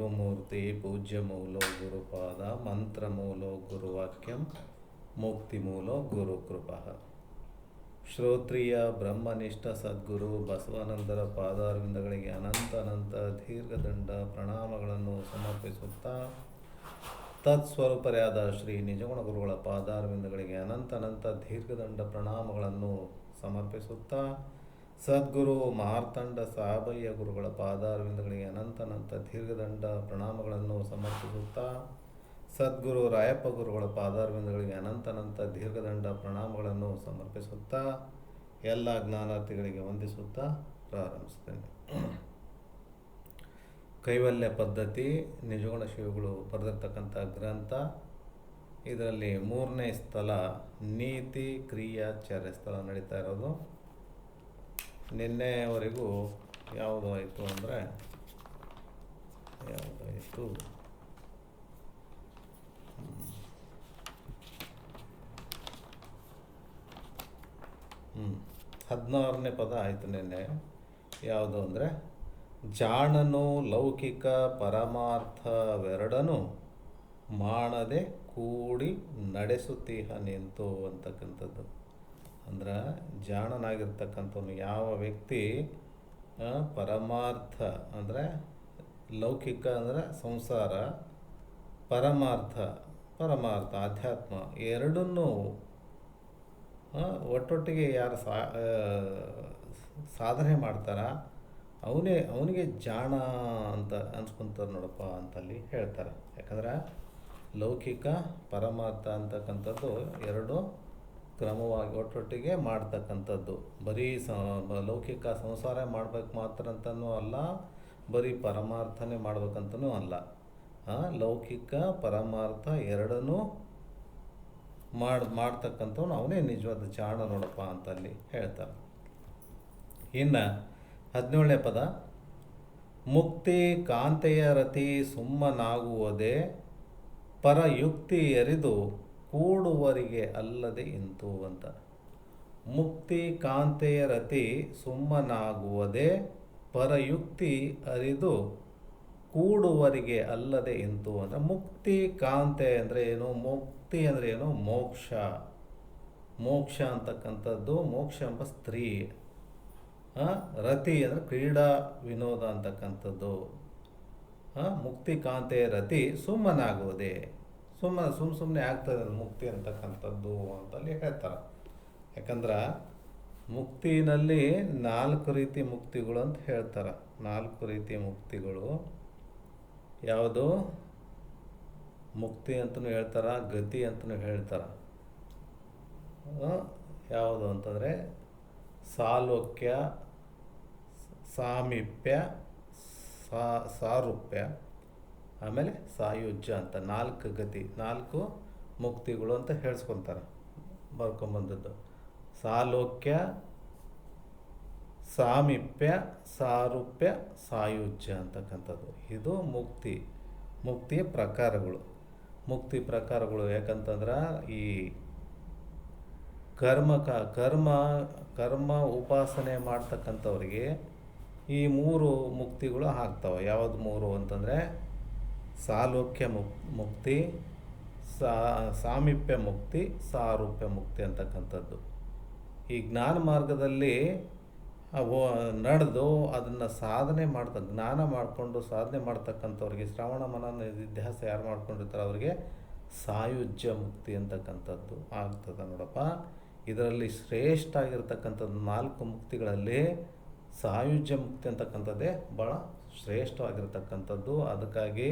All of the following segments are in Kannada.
ಗುರುಮೂರ್ತಿ ಪೂಜ್ಯ ಮೂಲೋ ಗುರುಪಾದ ಮಂತ್ರ ಮೂಲೋ ಗುರುವಾಕ್ಯಂ ಮುಕ್ತಿ ಮೂಲೋ ಗುರುಕೃಪಾ. ಶ್ರೋತ್ರಿಯ ಬ್ರಹ್ಮನಿಷ್ಠ ಸದ್ಗುರು ಬಸವಾನಂದರ ಪಾದಾರವಿಂದಗಳಿಗೆ ಅನಂತ ದೀರ್ಘದಂಡ ಪ್ರಣಾಮಗಳನ್ನು ಸಮರ್ಪಿಸುತ್ತಾ, ತತ್ಸ್ವರೂಪರಾದ ಶ್ರೀ ನಿಜಗುಣ ಗುರುಗಳ ಪಾದಾರವಿಂದಗಳಿಗೆ ಅನಂತ ದೀರ್ಘದಂಡ ಪ್ರಣಾಮಗಳನ್ನು ಸಮರ್ಪಿಸುತ್ತಾ, ಸದ್ಗುರು ಮಾರ್ತಾಂಡ ಸಾಬಯ್ಯ ಗುರುಗಳ ಪಾದಾರವಿಂದಗಳಿಗೆ ಅನಂತ ದೀರ್ಘದಂಡ ಪ್ರಣಾಮಗಳನ್ನು ಸಮರ್ಪಿಸುತ್ತಾ, ಸದ್ಗುರು ರಾಯಪ್ಪ ಗುರುಗಳ ಪಾದಾರವಿಂದಗಳಿಗೆ ಅನಂತ ದೀರ್ಘದಂಡ ಪ್ರಣಾಮಗಳನ್ನು ಸಮರ್ಪಿಸುತ್ತಾ, ಎಲ್ಲ ಜ್ಞಾನಾರ್ಥಿಗಳಿಗೆ ವಂದಿಸುತ್ತಾ ಪ್ರಾರಂಭಿಸ್ತೇನೆ. ಕೈವಲ್ಯ ಪದ್ಧತಿ ನಿಜಗುಣ ಶಿವಗಳು ಬರೆದಿರ್ತಕ್ಕಂಥ ಗ್ರಂಥ. ಇದರಲ್ಲಿ 3ನೇ ಸ್ಥಳ ನೀತಿ ಕ್ರಿಯಾಚಾರ್ಯ ಸ್ಥಳ ನಡೀತಾ ಇರೋದು. ನಿನ್ನೆವರೆಗೂ ಯಾವುದು ಆಯಿತು ಅಂದರೆ ಯಾವುದಾಯಿತು 16ನೇ ಪದ ಆಯಿತು ನಿನ್ನೆ. ಯಾವುದು ಅಂದರೆ ಜಾಣನು ಲೌಕಿಕ ಪರಮಾರ್ಥವೆರಡನು ಮಾಡದೆ ಕೂಡಿ ನಡೆಸುತ್ತೀಹ ನಿಂತು ಅಂತಕ್ಕಂಥದ್ದು. ಅಂದ್ರೆ ಜಾಣನಾಗಿರ್ತಕ್ಕಂಥವನು ಯಾವ ವ್ಯಕ್ತಿ ಪರಮಾರ್ಥ ಅಂದರೆ ಲೌಕಿಕ ಅಂದರೆ ಸಂಸಾರ, ಪರಮಾರ್ಥ ಆಧ್ಯಾತ್ಮ ಎರಡನ್ನೂ ಒಟ್ಟೊಟ್ಟಿಗೆ ಯಾರು ಸಾಧನೆ ಮಾಡ್ತಾರ ಅವನಿಗೆ ಜಾಣ ಅಂತ ಅನ್ಸ್ಕೊತಾರೆ ನೋಡಪ್ಪ ಅಂತಲ್ಲಿ ಹೇಳ್ತಾರೆ. ಯಾಕಂದ್ರೆ ಲೌಕಿಕ ಪರಮಾರ್ಥ ಅಂತಕ್ಕಂಥದ್ದು ಎರಡು ಕ್ರಮವಾಗಿ ಒಟ್ಟೊಟ್ಟಿಗೆ ಮಾಡ್ತಕ್ಕಂಥದ್ದು. ಬರೀ ಲೌಕಿಕ ಸಂಸಾರ ಮಾಡ್ಬೇಕು ಮಾತ್ರ ಅಂತನೂ ಅಲ್ಲ, ಬರೀ ಪರಮಾರ್ಥನೇ ಮಾಡ್ಬೇಕಂತನೂ ಅಲ್ಲ. ಲೌಕಿಕ ಪರಮಾರ್ಥ ಎರಡನ್ನೂ ಮಾಡ್ತಕ್ಕಂಥವ್ನು ಅವನೇ ನಿಜವಾದ ಜಾಣ ನೋಡಪ್ಪ ಅಂತಲ್ಲಿ ಹೇಳ್ತಾರೆ. ಇನ್ನು 17ನೇ ಪದ ಮುಕ್ತಿ ಕಾಂತೆಯ ರತಿ ಸುಮ್ಮನಾಗುವುದೇ ಪರಯುಕ್ತಿ ಎರಿದು ಕೂಡುವರಿಗೆ ಅಲ್ಲದೆ ಇಂತು ಅಂತ. ಮುಕ್ತಿ ಕಾಂತೆಯ ರತಿ ಸುಮ್ಮನಾಗುವುದೇ ಪರಯುಕ್ತಿ ಅರಿದು ಕೂಡುವರಿಗೆ ಅಲ್ಲದೆ ಇಂತು ಅಂದರೆ ಮುಕ್ತಿ ಕಾಂತೆ ಅಂದರೆ ಏನು? ಮುಕ್ತಿ ಅಂದರೆ ಏನು? ಮೋಕ್ಷ ಅಂತಕ್ಕಂಥದ್ದು. ಮೋಕ್ಷ ಎಂಬ ಸ್ತ್ರೀ. ರತಿ ಅಂದರೆ ಕ್ರೀಡಾ ವಿನೋದ ಅಂತಕ್ಕಂಥದ್ದು. ಮುಕ್ತಿ ಕಾಂತೆಯ ರತಿ ಸುಮ್ಮನಾಗುವುದೇ, ಸುಮ್ಮನೆ ಆಗ್ತದೆ ಮುಕ್ತಿ ಅಂತಕ್ಕಂಥದ್ದು ಅಂತಲ್ಲಿ ಹೇಳ್ತಾರೆ. ಯಾಕಂದ್ರೆ ಮುಕ್ತಿನಲ್ಲಿ 4 ರೀತಿ ಮುಕ್ತಿಗಳು ಅಂತ ಹೇಳ್ತಾರೆ. 4 ರೀತಿ ಮುಕ್ತಿಗಳು ಯಾವುದು? ಮುಕ್ತಿ ಅಂತಲೂ ಹೇಳ್ತಾರೆ, ಗತಿ ಅಂತಲೂ ಹೇಳ್ತಾರೆ. ಯಾವುದು ಅಂತಂದರೆ ಸಾಲೋಕ್ಯ, ಸಾಮೀಪ್ಯ, ಸಾರೂಪ್ಯ, ಆಮೇಲೆ ಸಾಯುಜ್ಯ ಅಂತ 4 ಗತಿ, 4 ಮುಕ್ತಿಗಳು ಅಂತ ಹೇಳ್ಸ್ಕೊತಾರೆ ಬರ್ಕೊಂಬಂದದ್ದು. ಸಾಲೋಕ್ಯ, ಸಾಮೀಪ್ಯ, ಸಾರೂಪ್ಯ, ಸಾಯುಜ್ಯ ಅಂತಕ್ಕಂಥದ್ದು ಇದು ಮುಕ್ತಿಯ ಪ್ರಕಾರಗಳು. ಮುಕ್ತಿ ಪ್ರಕಾರಗಳು ಯಾಕಂತಂದ್ರೆ ಈ ಕರ್ಮ ಉಪಾಸನೆ ಮಾಡ್ತಕ್ಕಂಥವ್ರಿಗೆ ಈ 3 ಮುಕ್ತಿಗಳು ಆಗ್ತವೆ. ಯಾವುದು 3 ಅಂತಂದರೆ ಸಾಲೋಕ್ಯ ಮುಕ್ತಿ, ಸಾಮೀಪ್ಯ ಮುಕ್ತಿ, ಸಾರೂಪ್ಯ ಮುಕ್ತಿ ಅಂತಕ್ಕಂಥದ್ದು. ಈ ಜ್ಞಾನ ಮಾರ್ಗದಲ್ಲಿ ನಡೆದು ಅದನ್ನು ಜ್ಞಾನ ಮಾಡಿಕೊಂಡು ಸಾಧನೆ ಮಾಡ್ತಕ್ಕಂಥವ್ರಿಗೆ, ಶ್ರವಣ ಮನನ ನಿಧ್ಯಾಸ ಯಾರು ಮಾಡ್ಕೊಂಡಿರ್ತಾರೆ ಅವರಿಗೆ ಸಾಯುಜ್ಯ ಮುಕ್ತಿ ಅಂತಕ್ಕಂಥದ್ದು ಆಗ್ತದೆ ನೋಡಪ್ಪ. ಇದರಲ್ಲಿ ಶ್ರೇಷ್ಠ ಆಗಿರ್ತಕ್ಕಂಥದ್ದು 4 ಮುಕ್ತಿಗಳಲ್ಲಿ ಸಾಯುಜ್ಯ ಮುಕ್ತಿ ಅಂತಕ್ಕಂಥದ್ದೇ ಭಾಳ ಶ್ರೇಷ್ಠವಾಗಿರ್ತಕ್ಕಂಥದ್ದು. ಅದಕ್ಕಾಗಿ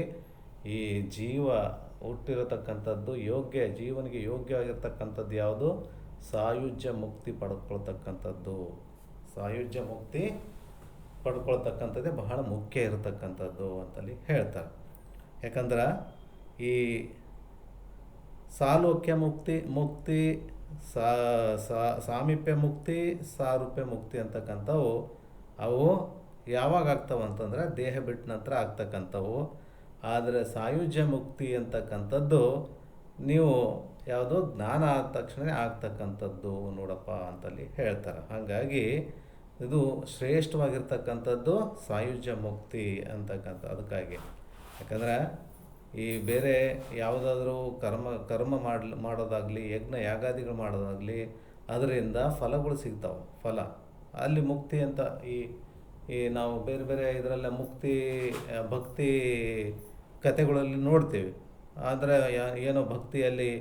ಈ ಜೀವ ಹುಟ್ಟಿರತಕ್ಕಂಥದ್ದು ಜೀವನಿಗೆ ಯೋಗ್ಯವಾಗಿರ್ತಕ್ಕಂಥದ್ದು ಯಾವುದು? ಸಾಯುಜ್ಯ ಮುಕ್ತಿ ಪಡ್ಕೊಳ್ತಕ್ಕಂಥದ್ದು. ಸಾಯುಜ್ಯ ಮುಕ್ತಿ ಪಡ್ಕೊಳ್ತಕ್ಕಂಥದ್ದೇ ಬಹಳ ಮುಖ್ಯ ಇರತಕ್ಕಂಥದ್ದು ಅಂತಲ್ಲಿ ಹೇಳ್ತಾರೆ. ಯಾಕಂದ್ರೆ ಈ ಸಾಲೋಕ್ಯ ಮುಕ್ತಿ ಸಾಮೀಪ್ಯ ಮುಕ್ತಿ, ಸಾರೂಪ್ಯ ಮುಕ್ತಿ ಅಂತಕ್ಕಂಥವು ಅವು ಯಾವಾಗ ಆಗ್ತಾವಂತಂದ್ರೆ ದೇಹ ಬಿಟ್ಟ ನಂತರ ಆಗ್ತಕ್ಕಂಥವು. ಆದರೆ ಸಾಯುಜ್ಯ ಮುಕ್ತಿ ಅಂತಕ್ಕಂಥದ್ದು ನೀವು ಯಾವುದೋ ಜ್ಞಾನ ಆದ ತಕ್ಷಣ ಆಗ್ತಕ್ಕಂಥದ್ದು ನೋಡಪ್ಪ ಅಂತಲ್ಲಿ ಹೇಳ್ತಾರೆ. ಹಾಗಾಗಿ ಇದು ಶ್ರೇಷ್ಠವಾಗಿರ್ತಕ್ಕಂಥದ್ದು ಸಾಯುಜ್ಯ ಮುಕ್ತಿ ಅಂತಕ್ಕಂಥ. ಅದಕ್ಕಾಗಿ ಯಾಕಂದ್ರೆ ಈ ಬೇರೆ ಯಾವುದಾದ್ರೂ ಕರ್ಮ ಮಾಡೋದಾಗಲಿ, ಯಜ್ಞ ಯಾಗಾದಿಗಳು ಮಾಡೋದಾಗಲಿ, ಅದರಿಂದ ಫಲಗಳು ಸಿಗ್ತಾವೆ. ಫಲ ಅಲ್ಲಿ ಮುಕ್ತಿ ಅಂತ ಈ ಈ ನಾವು ಬೇರೆ ಬೇರೆ ಇದರಲ್ಲ ಮುಕ್ತಿ ಭಕ್ತಿ ಕಥೆಗಳಲ್ಲಿ ನೋಡ್ತೀವಿ. ಆದರೆ ಏನೋ ಭಕ್ತಿಯಲ್ಲಿ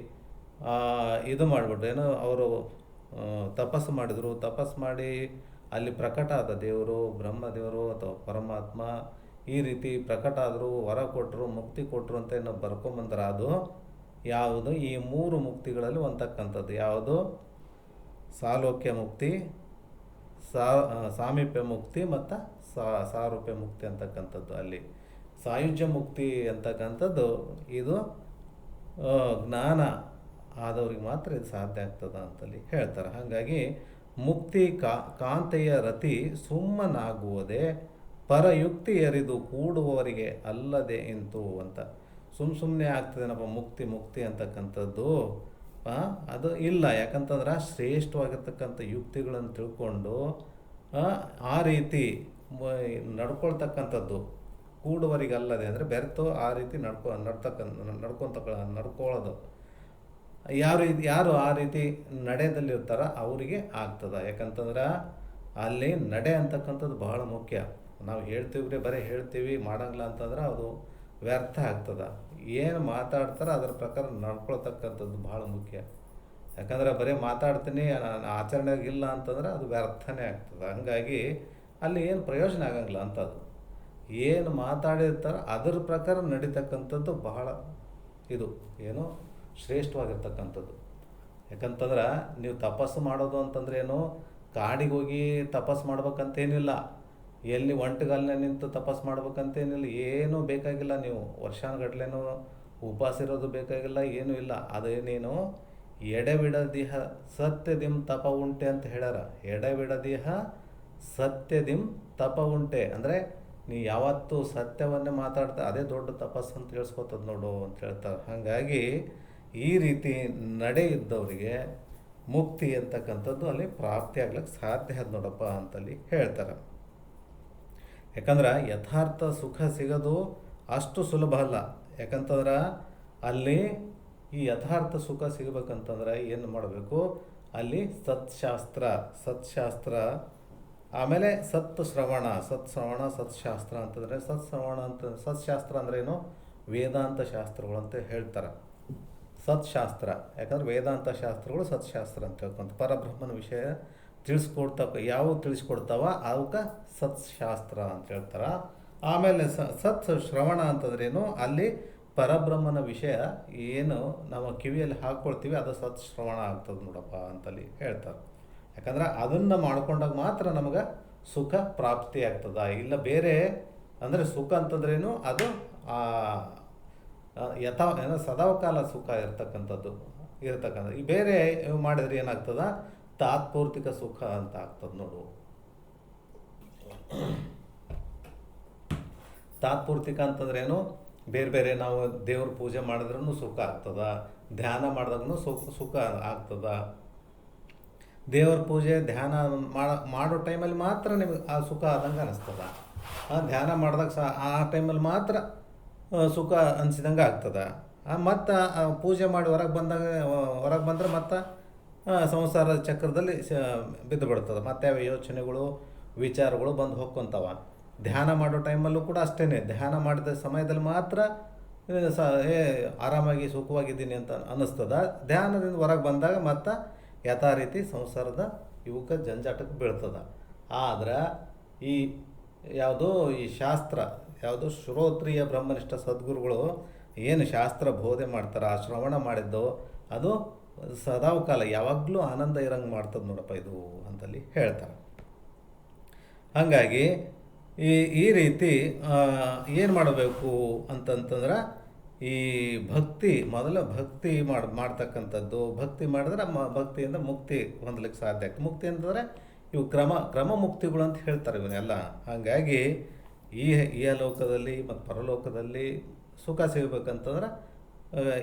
ಇದು ಮಾಡಿಬಿಟ್ರು, ಏನೋ ಅವರು ತಪಸ್ಸು ಮಾಡಿದರು, ತಪಸ್ಸು ಮಾಡಿ ಅಲ್ಲಿ ಪ್ರಕಟ ಆದ ದೇವರು, ಬ್ರಹ್ಮದೇವರು ಅಥವಾ ಪರಮಾತ್ಮ ಈ ರೀತಿ ಪ್ರಕಟ ಆದರು, ವರ ಕೊಟ್ಟರು, ಮುಕ್ತಿ ಕೊಟ್ಟರು ಅಂತ ಏನೋ ಬರ್ಕೊಂಬಂದ್ರೆ ಅದು ಯಾವುದು ಈ ಮೂರು ಮುಕ್ತಿಗಳಲ್ಲಿ ಒಂದಕ್ಕಂಥದ್ದು. ಯಾವುದು? ಸಾಲೋಕ್ಯ ಮುಕ್ತಿ, ಸಾಮೀಪ್ಯ ಮುಕ್ತಿ ಮತ್ತು ಸಾರೂಪ್ಯ ಮುಕ್ತಿ ಅಂತಕ್ಕಂಥದ್ದು. ಅಲ್ಲಿ ಸಾಯುಜ್ಯ ಮುಕ್ತಿ ಅಂತಕ್ಕಂಥದ್ದು ಇದು ಜ್ಞಾನ ಆದವ್ರಿಗೆ ಮಾತ್ರ ಇದು ಸಾಧ್ಯ ಆಗ್ತದೆ ಅಂತಲ್ಲಿ ಹೇಳ್ತಾರೆ. ಹಾಗಾಗಿ ಮುಕ್ತಿ ಕಾಂತೆಯ ರತಿ ಸುಮ್ಮನಾಗುವುದೇ ಪರಯುಕ್ತಿ ಎರಿದು ಕೂಡುವವರಿಗೆ ಅಲ್ಲದೆ ಇಂತು ಅಂತ. ಸುಮ್ಮನೆ ಆಗ್ತದೇನಪ್ಪ ಮುಕ್ತಿ ಮುಕ್ತಿ ಅಂತಕ್ಕಂಥದ್ದು ಅದು ಇಲ್ಲ. ಯಾಕಂತಂದ್ರೆ ಶ್ರೇಷ್ಠವಾಗಿರ್ತಕ್ಕಂಥ ಯುಕ್ತಿಗಳನ್ನು ತಿಳ್ಕೊಂಡು ಆ ರೀತಿ ನಡ್ಕೊಳ್ತಕ್ಕಂಥದ್ದು ಕೂಡುವರಿಗಲ್ಲದೆ ಅಂದರೆ ಬೆರೆತು ಆ ರೀತಿ ನಡ್ಕೊಳ್ಳೋದು ಯಾರು ಆ ರೀತಿ ನಡೆಯದಲ್ಲಿರ್ತಾರ ಅವರಿಗೆ ಆಗ್ತದೆ. ಯಾಕಂತಂದ್ರೆ ಅಲ್ಲಿ ನಡೆ ಅಂತಕ್ಕಂಥದ್ದು ಬಹಳ ಮುಖ್ಯ. ನಾವು ಹೇಳ್ತೀವಿ ಬರೀ ಹೇಳ್ತೀವಿ ಮಾಡಂಗಿಲ್ಲ ಅಂತಂದ್ರೆ ಅದು ವ್ಯರ್ಥ ಆಗ್ತದೆ. ಏನು ಮಾತಾಡ್ತಾರೆ ಅದರ ಪ್ರಕಾರ ನಡ್ಕೊಳ್ತಕ್ಕಂಥದ್ದು ಭಾಳ ಮುಖ್ಯ. ಯಾಕಂದ್ರೆ ಬರೀ ಮಾತಾಡ್ತೀನಿ ಆಚರಣೆಗಿಲ್ಲ ಅಂತಂದ್ರೆ ಅದು ವ್ಯರ್ಥನೇ ಆಗ್ತದೆ. ಹಾಗಾಗಿ ಅಲ್ಲಿ ಏನು ಪ್ರಯೋಜನ ಆಗಂಗಿಲ್ಲ ಅಂಥದ್ದು. ಏನು ಮಾತಾಡಿರ್ತಾರೆ ಅದರ ಪ್ರಕಾರ ನಡೀತಕ್ಕಂಥದ್ದು ಬಹಳ ಇದು ಏನು ಶ್ರೇಷ್ಠವಾಗಿರ್ತಕ್ಕಂಥದ್ದು. ಯಾಕಂತಂದ್ರೆ ನೀವು ತಪಸ್ಸು ಮಾಡೋದು ಅಂತಂದ್ರೆ ಏನು ಕಾಡಿಗೆ ಹೋಗಿ ತಪಸ್ಸು ಮಾಡ್ಬೇಕಂತೇನಿಲ್ಲ, ಎಲ್ಲಿ ಒಂಟೆಗಾಲನೆ ನಿಂತು ತಪಸ್ಸು ಮಾಡ್ಬೇಕಂತೇನಿಲ್ಲ, ಏನೂ ಬೇಕಾಗಿಲ್ಲ. ನೀವು ವರ್ಷಾನುಗಟ್ಲೆನೂ ಉಪವಾಸ ಇರೋದು ಬೇಕಾಗಿಲ್ಲ, ಏನೂ ಇಲ್ಲ. ಅದೇನೇನು ಎಡೆಬಿಡದಿಹ ಸತ್ಯದಿಂ ತಪ ಉಂಟೆ ಅಂತ ಹೇಳ್ಯಾರ. ಎಡೆಬಿಡದಿಹ ಸತ್ಯದಿಂ ತಪ ಉಂಟೆ ಅಂದರೆ ನೀ ಯಾವತ್ತೂ ಸತ್ಯವನ್ನೇ ಮಾತಾಡ್ತಾ ಅದೇ ದೊಡ್ಡ ತಪಸ್ಸು ಅಂತ ಹೇಳ್ಸ್ಕೊತದ ನೋಡು ಅಂತ ಹೇಳ್ತಾರೆ. ಹಾಗಾಗಿ ಈ ರೀತಿ ನಡೆ ಇದ್ದವರಿಗೆ ಮುಕ್ತಿ ಅಂತಕ್ಕಂಥದ್ದು ಅಲ್ಲಿ ಪ್ರಾಪ್ತಿ ಆಗ್ಲಿಕ್ಕೆ ಸಾಧ್ಯ ಆದ ನೋಡಪ್ಪ ಅಂತಲ್ಲಿ ಹೇಳ್ತಾರೆ. ಯಾಕಂದ್ರೆ ಯಥಾರ್ಥ ಸುಖ ಸಿಗೋದು ಅಷ್ಟು ಸುಲಭ ಅಲ್ಲ. ಯಾಕಂತಂದ್ರೆ ಅಲ್ಲಿ ಈ ಯಥಾರ್ಥ ಸುಖ ಸಿಗಬೇಕಂತಂದ್ರೆ ಏನು ಮಾಡಬೇಕು? ಅಲ್ಲಿ ಸತ್ಶಾಸ್ತ್ರ ಆಮೇಲೆ ಸತ್ಶ್ರವಣ ಸತ್ಶಾಸ್ತ್ರ ಅಂತಂದರೆ ಸತ್ಶಾಸ್ತ್ರ ಅಂದ್ರೆ ಏನು? ವೇದಾಂತ ಶಾಸ್ತ್ರಗಳು ಅಂತ ಹೇಳ್ತಾರೆ. ಸತ್ಶಾಸ್ತ್ರ ಯಾಕಂದ್ರೆ ವೇದಾಂತ ಶಾಸ್ತ್ರಗಳು ಸತ್ಶಾಸ್ತ್ರ ಅಂತ ಹೇಳ್ಕೊಂತ ಪರಬ್ರಹ್ಮನ ವಿಷಯ ಯಾವು ತಿಳಿಸ್ಕೊಡ್ತಾವ ಅವಕ್ಕೆ ಸತ್ಶಾಸ್ತ್ರ ಅಂತ ಹೇಳ್ತಾರೆ. ಆಮೇಲೆ ಸತ್ ಶ್ರವಣ ಅಂತಂದ್ರೇನು? ಅಲ್ಲಿ ಪರಬ್ರಹ್ಮನ ವಿಷಯ ಏನು ನಾವು ಕಿವಿಯಲ್ಲಿ ಹಾಕ್ಕೊಳ್ತೀವಿ ಅದು ಸತ್ ಶ್ರವಣ ಆಗ್ತದೆ ನೋಡಪ್ಪ ಅಂತಲ್ಲಿ ಹೇಳ್ತಾರೆ. ಯಾಕಂದ್ರೆ ಅದನ್ನು ಮಾಡ್ಕೊಂಡಾಗ ಮಾತ್ರ ನಮಗೆ ಸುಖ ಪ್ರಾಪ್ತಿ ಆಗ್ತದ. ಇಲ್ಲ ಬೇರೆ ಅಂದರೆ ಸುಖ ಅಂತಂದ್ರೇನು? ಅದು ಏನೋ ಸದಾಕಾಲ ಸುಖ ಇರ್ತಕ್ಕಂಥದ್ದು. ಈ ಬೇರೆ ಮಾಡಿದ್ರೆ ಏನಾಗ್ತದ? ತಾತ್ಪೂರ್ತಿಕ ಸುಖ ಅಂತ ಆಗ್ತದೆ ನೋಡು. ತಾತ್ಪೂರ್ತಿಕ ಅಂತಂದ್ರೇನು? ಬೇರೆ ನಾವು ದೇವ್ರ ಪೂಜೆ ಮಾಡಿದ್ರೂ ಸುಖ ಆಗ್ತದ, ಧ್ಯಾನ ಮಾಡಿದಾಗೂ ಸುಖ ಆಗ್ತದ. ದೇವ್ರ ಪೂಜೆ ಧ್ಯಾನ ಮಾಡೋ ಟೈಮಲ್ಲಿ ಮಾತ್ರ ನಿಮಗೆ ಆ ಸುಖ ಆದಂಗೆ ಅನ್ನಿಸ್ತದ. ಧ್ಯಾನ ಮಾಡಿದಾಗ ಆ ಟೈಮಲ್ಲಿ ಮಾತ್ರ ಸುಖ ಅನಿಸಿದಂಗೆ ಆಗ್ತದೆ. ಮತ್ತು ಪೂಜೆ ಮಾಡಿ ಹೊರಗೆ ಬಂದರೆ ಮತ್ತು ಸಂಸಾರದ ಚಕ್ರದಲ್ಲಿ ಬಿದ್ದು ಬಿಡ್ತದೆ. ಮತ್ತು ಯಾವ ಯೋಚನೆಗಳು ವಿಚಾರಗಳು ಬಂದು ಹೋಗ್ಕೊಂತವ. ಧ್ಯಾನ ಮಾಡೋ ಟೈಮಲ್ಲೂ ಕೂಡ ಅಷ್ಟೇ. ಧ್ಯಾನ ಮಾಡಿದ ಸಮಯದಲ್ಲಿ ಮಾತ್ರ ಆರಾಮಾಗಿ ಸುಖವಾಗಿದ್ದೀನಿ ಅಂತ ಅನ್ನಿಸ್ತದ. ಧ್ಯಾನದಿಂದ ಹೊರಗೆ ಬಂದಾಗ ಮತ್ತು ಯಥಾ ರೀತಿ ಸಂಸಾರದ ಇವಕ್ಕೆ ಜಂಜಾಟಕ್ಕೆ ಬೀಳ್ತದೆ. ಆದ್ರೆ ಈ ಶಾಸ್ತ್ರ ಯಾವುದು ಶ್ರೋತ್ರಿಯ ಬ್ರಹ್ಮನಿಷ್ಠ ಸದ್ಗುರುಗಳು ಏನು ಶಾಸ್ತ್ರ ಬೋಧೆ ಮಾಡ್ತಾರೆ, ಆ ಶ್ರವಣ ಮಾಡಿದ್ದು ಅದು ಸದಾಕಾಲ ಯಾವಾಗಲೂ ಆನಂದ ಇರಂಗೆ ಮಾಡ್ತದೆ ನೋಡಪ್ಪ ಇದು ಅಂತಲ್ಲಿ ಹೇಳ್ತಾರೆ. ಹಾಗಾಗಿ ಈ ರೀತಿ ಏನು ಮಾಡಬೇಕು ಅಂತಂತಂದ್ರೆ ಈ ಮೊದಲು ಭಕ್ತಿ ಮಾಡ್ತಕ್ಕಂಥದ್ದು. ಭಕ್ತಿ ಮಾಡಿದ್ರೆ ಭಕ್ತಿಯಿಂದ ಮುಕ್ತಿ ಹೊಂದಲಿಕ್ಕೆ ಸಾಧ್ಯ ಆಗ್ತದೆ. ಮುಕ್ತಿ ಅಂತಂದರೆ ಇವು ಕ್ರಮ ಮುಕ್ತಿಗಳು ಅಂತ ಹೇಳ್ತಾರೆ ಇವನ್ನೆಲ್ಲ. ಹಾಗಾಗಿ ಈ ಲೋಕದಲ್ಲಿ ಮತ್ತು ಪರಲೋಕದಲ್ಲಿ ಸುಖ ಸಿಗಬೇಕಂತಂದ್ರೆ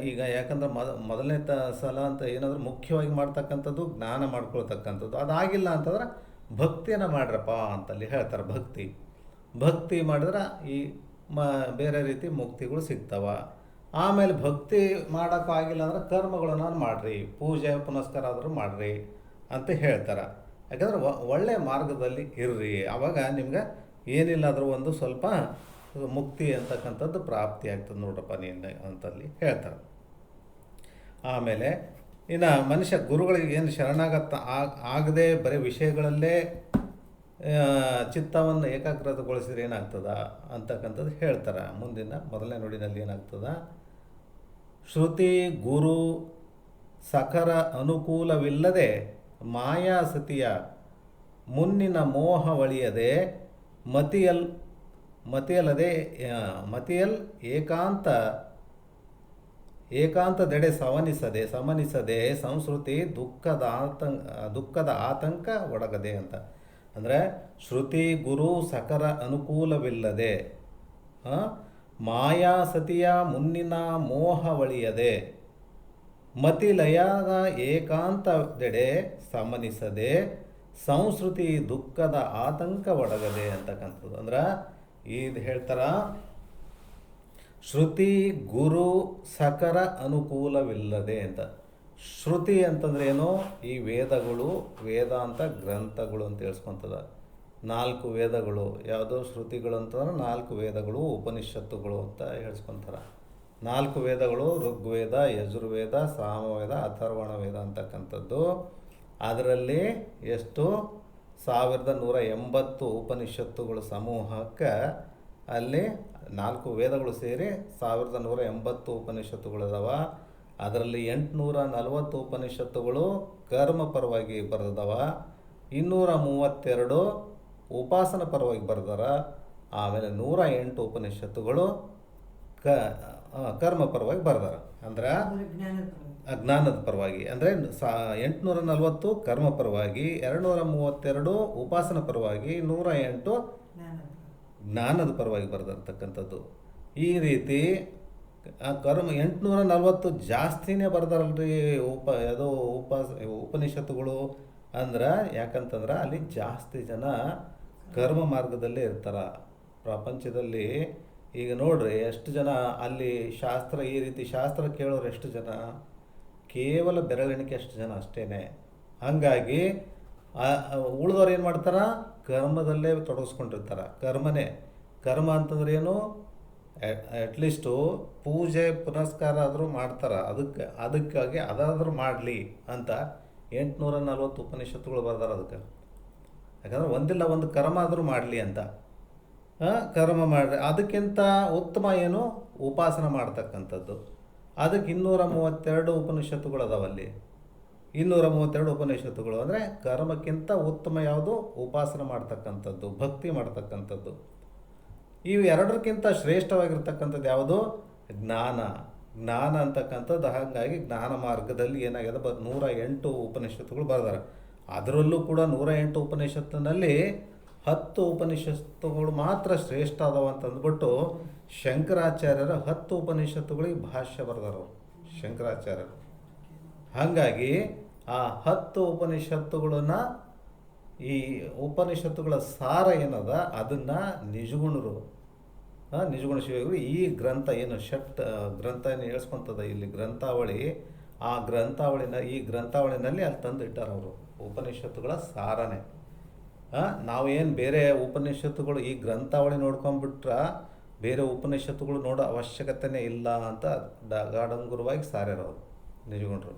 ಈಗ ಯಾಕಂದ್ರೆ ಮೊದಲನೇ ಸಲ ಅಂತ ಏನಾದರೂ ಮುಖ್ಯವಾಗಿ ಮಾಡ್ತಕ್ಕಂಥದ್ದು ಜ್ಞಾನ ಮಾಡ್ಕೊಳ್ತಕ್ಕಂಥದ್ದು. ಅದಾಗಿಲ್ಲ ಅಂತಂದ್ರೆ ಭಕ್ತಿಯನ್ನು ಮಾಡ್ರಪ್ಪ ಅಂತಲ್ಲಿ ಹೇಳ್ತಾರೆ. ಭಕ್ತಿ ಮಾಡಿದ್ರೆ ಈ ಬೇರೆ ರೀತಿ ಮುಕ್ತಿಗಳು ಸಿಗ್ತಾವ. ಆಮೇಲೆ ಭಕ್ತಿ ಮಾಡೋಕ್ಕಾಗಿಲ್ಲ ಅಂದ್ರೆ ಕರ್ಮಗಳನ್ನ ಮಾಡಿರಿ, ಪೂಜೆ ಪುನಸ್ಕಾರ ಆದರೂ ಮಾಡಿರಿ ಅಂತ ಹೇಳ್ತಾರೆ. ಯಾಕಂದ್ರೆ ಒಳ್ಳೆಯ ಮಾರ್ಗದಲ್ಲಿ ಇರ್ರಿ, ಆವಾಗ ನಿಮ್ಗೆ ಏನಿಲ್ಲಾದರೂ ಒಂದು ಸ್ವಲ್ಪ ಮುಕ್ತಿ ಅಂತಕ್ಕಂಥದ್ದು ಪ್ರಾಪ್ತಿ ಆಗ್ತದೆ ನೋಡ್ರಪ್ಪ ನೀನು ಅಂತಲ್ಲಿ ಹೇಳ್ತಾರೆ. ಆಮೇಲೆ ಇನ್ನು ಮನುಷ್ಯ ಗುರುಗಳಿಗೆ ಏನು ಶರಣಾಗತ ಆಗದೆ ಬರೀ ವಿಷಯಗಳಲ್ಲೇ ಚಿತ್ತವನ್ನು ಏಕಾಗ್ರತೆಗೊಳಿಸಿದ್ರೆ ಏನಾಗ್ತದ ಅಂತಕ್ಕಂಥದ್ದು ಹೇಳ್ತಾರೆ. ಮುಂದಿನ ಮೊದಲನೇ ನುಡಿನಲ್ಲಿ ಏನಾಗ್ತದ, ಶ್ರುತಿ ಗುರು ಸಕರ ಅನುಕೂಲವಿಲ್ಲದೆ ಮಾಯಾಸತಿಯ ಮುನ್ನಿನ ಮೋಹ ಒಳಿಯದೆ ಮತಿಯಲ್ಲದೆ ಏಕಾಂತದೆಡೆ ಸಮನಿಸದೆ ಸಂಸ್ಕೃತಿ ದುಃಖದ ಆತಂಕ ಒಡಗದೆ ಅಂತ. ಅಂದರೆ ಶ್ರುತಿ ಗುರು ಸಕರ ಅನುಕೂಲವಿಲ್ಲದೆ ಮಾಯಾಸತಿಯ ಮುನ್ನಿನ ಮೋಹ ಒಳಿಯದೆ ಮತಿಲಯದ ಏಕಾಂತದೆಡೆ ಸಮನಿಸದೆ ಸಂಸ್ಕೃತಿ ದುಃಖದ ಆತಂಕ ಒಡಗದೆ ಅಂತಕ್ಕಂಥದ್ದು. ಅಂದ್ರೆ ಇದು ಹೇಳ್ತಾರ, ಶ್ರುತಿ ಗುರು ಸಕರ ಅನುಕೂಲವಿಲ್ಲದೆ ಅಂತ. ಶ್ರುತಿ ಅಂತಂದ್ರೆ ಏನು, ಈ ವೇದಗಳು, ವೇದಾಂತ ಗ್ರಂಥಗಳು ಅಂತ ಹೇಳ್ಸ್ಕೊತದ. 4 ವೇದಗಳು ಯಾವುದು ಶ್ರುತಿಗಳು ಅಂತಂದ್ರೆ 4 ವೇದಗಳು, ಉಪನಿಷತ್ತುಗಳು ಅಂತ ಹೇಳ್ಸ್ಕೊತಾರೆ. 4 ವೇದಗಳು ಋಗ್ವೇದ, ಯಜುರ್ವೇದ, ಸಾಮವೇದ, ಅಥರ್ವಣ ವೇದ ಅಂತಕ್ಕಂಥದ್ದು. ಅದರಲ್ಲಿ ಎಷ್ಟು 1180 ಉಪನಿಷತ್ತುಗಳು ಸಮೂಹಕ್ಕೆ ಅಲ್ಲಿ 4 ವೇದಗಳು ಸೇರಿ 1180 ಉಪನಿಷತ್ತುಗಳಿದಾವ. ಅದರಲ್ಲಿ 840 ಉಪನಿಷತ್ತುಗಳು ಕರ್ಮ ಪರವಾಗಿ ಬರೆದವ, 232 ಉಪಾಸನ ಪರವಾಗಿ ಬರೆದಾರ. ಆಮೇಲೆ 108 ಉಪನಿಷತ್ತುಗಳು ಕರ್ಮ ಪರವಾಗಿ ಬರೆದಾರ, ಅಂದ್ರೆ ಅಜ್ಞಾನದ ಪರವಾಗಿ. ಅಂದರೆ 840 ಕರ್ಮ ಪರವಾಗಿ, 232 ಉಪಾಸನ ಪರವಾಗಿ, 108 ಜ್ಞಾನದ ಪರವಾಗಿ ಬರೆದಿರ್ತಕ್ಕಂಥದ್ದು. ಈ ರೀತಿ ಕರ್ಮ 840 ಜಾಸ್ತಿನೇ ಬರ್ದಾರಲ್ರಿ ಉಪನಿಷತ್ತುಗಳು. ಅಂದ್ರೆ ಯಾಕಂತಂದ್ರೆ ಅಲ್ಲಿ ಜಾಸ್ತಿ ಜನ ಕರ್ಮ ಮಾರ್ಗದಲ್ಲೇ ಇರ್ತಾರೆ ಪ್ರಪಂಚದಲ್ಲಿ. ಈಗ ನೋಡ್ರಿ ಎಷ್ಟು ಜನ ಅಲ್ಲಿ ಶಾಸ್ತ್ರ, ಈ ರೀತಿ ಶಾಸ್ತ್ರ ಕೇಳೋರು ಎಷ್ಟು ಜನ, ಕೇವಲ ಬೆರಳೆಣಿಕೆ ಅಷ್ಟು ಜನ ಅಷ್ಟೇ. ಹಾಗಾಗಿ ಉಳಿದವ್ರು ಏನು ಮಾಡ್ತಾರೆ, ಕರ್ಮದಲ್ಲೇ ತೊಡಗಿಸ್ಕೊಂಡಿರ್ತಾರೆ. ಕರ್ಮ ಅಂತಂದ್ರೆ ಏನು, ಅಟ್ಲೀಸ್ಟು ಪೂಜೆ ಪುನಸ್ಕಾರ ಆದರೂ ಮಾಡ್ತಾರೆ. ಅದಕ್ಕಾಗಿ ಅದಾದರೂ ಮಾಡಲಿ ಅಂತ 840 ಉಪನಿಷತ್ತುಗಳು ಬರ್ದಾರ ಅದಕ್ಕೆ. ಯಾಕಂದ್ರೆ ಒಂದಿಲ್ಲ ಒಂದು ಕರ್ಮ ಆದರೂ ಮಾಡಲಿ ಅಂತ. ಕರ್ಮ ಮಾಡ್ರಿ, ಅದಕ್ಕಿಂತ ಉತ್ತಮ ಏನು, ಉಪಾಸನ ಮಾಡ್ತಕ್ಕಂಥದ್ದು. ಅದಕ್ಕೆ 232 ಉಪನಿಷತ್ತುಗಳು ಅದಾವಲ್ಲಿ. 232 ಉಪನಿಷತ್ತುಗಳು ಅಂದರೆ ಕರ್ಮಕ್ಕಿಂತ ಉತ್ತಮ ಯಾವುದು, ಉಪಾಸನ ಮಾಡ್ತಕ್ಕಂಥದ್ದು, ಭಕ್ತಿ ಮಾಡ್ತಕ್ಕಂಥದ್ದು. ಇವು ಎರಡಕ್ಕಿಂತ ಶ್ರೇಷ್ಠವಾಗಿರ್ತಕ್ಕಂಥದ್ದು ಯಾವುದು, ಜ್ಞಾನ ಅಂತಕ್ಕಂಥದ್ದು. ಹಾಗಾಗಿ ಜ್ಞಾನ ಮಾರ್ಗದಲ್ಲಿ ಏನಾಗಿದೆ, 108 ಉಪನಿಷತ್ತುಗಳು ಬರೆದಾರೆ. ಅದರಲ್ಲೂ ಕೂಡ 108 ಉಪನಿಷತ್ತಿನಲ್ಲಿ 10 ಉಪನಿಷತ್ತುಗಳು ಮಾತ್ರ ಶ್ರೇಷ್ಠ ಅದಾವ ಅಂತಂದ್ಬಿಟ್ಟು ಶಂಕರಾಚಾರ್ಯರ 10 ಉಪನಿಷತ್ತುಗಳಿಗೆ ಭಾಷ್ಯ ಬರೆದಾರ ಶಂಕರಾಚಾರ್ಯರು. ಹಾಗಾಗಿ ಆ 10 ಉಪನಿಷತ್ತುಗಳನ್ನು, ಈ ಉಪನಿಷತ್ತುಗಳ ಸಾರ ಏನದ ಅದನ್ನು ನಿಜಗುಣರು, ನಿಜಗುಣ ಶಿವಗಳು ಈ ಗ್ರಂಥ ಏನು ಗ್ರಂಥ ಏನು ಹೇಳ್ಸ್ಕೊತದ ಇಲ್ಲಿ ಗ್ರಂಥಾವಳಿ, ಆ ಗ್ರಂಥಾವಳಿನಲ್ಲಿ ಅಲ್ಲಿ ತಂದು ಇಟ್ಟಾರ ಅವರು ಉಪನಿಷತ್ತುಗಳ ಸಾರನೇ. ನಾವೇನು ಬೇರೆ ಉಪನಿಷತ್ತುಗಳು ಈ ಗ್ರಂಥಾವಳಿ ನೋಡ್ಕೊಂಡ್ಬಿಟ್ರೆ ಬೇರೆ ಉಪನಿಷತ್ತುಗಳು ನೋಡೋ ಅವಶ್ಯಕತೆನೇ ಇಲ್ಲ ಅಂತ ಗಾಢಂಗುರವಾಗಿ ಸಾರ್ಯಾರವರು ನಿಜಗುಣರು.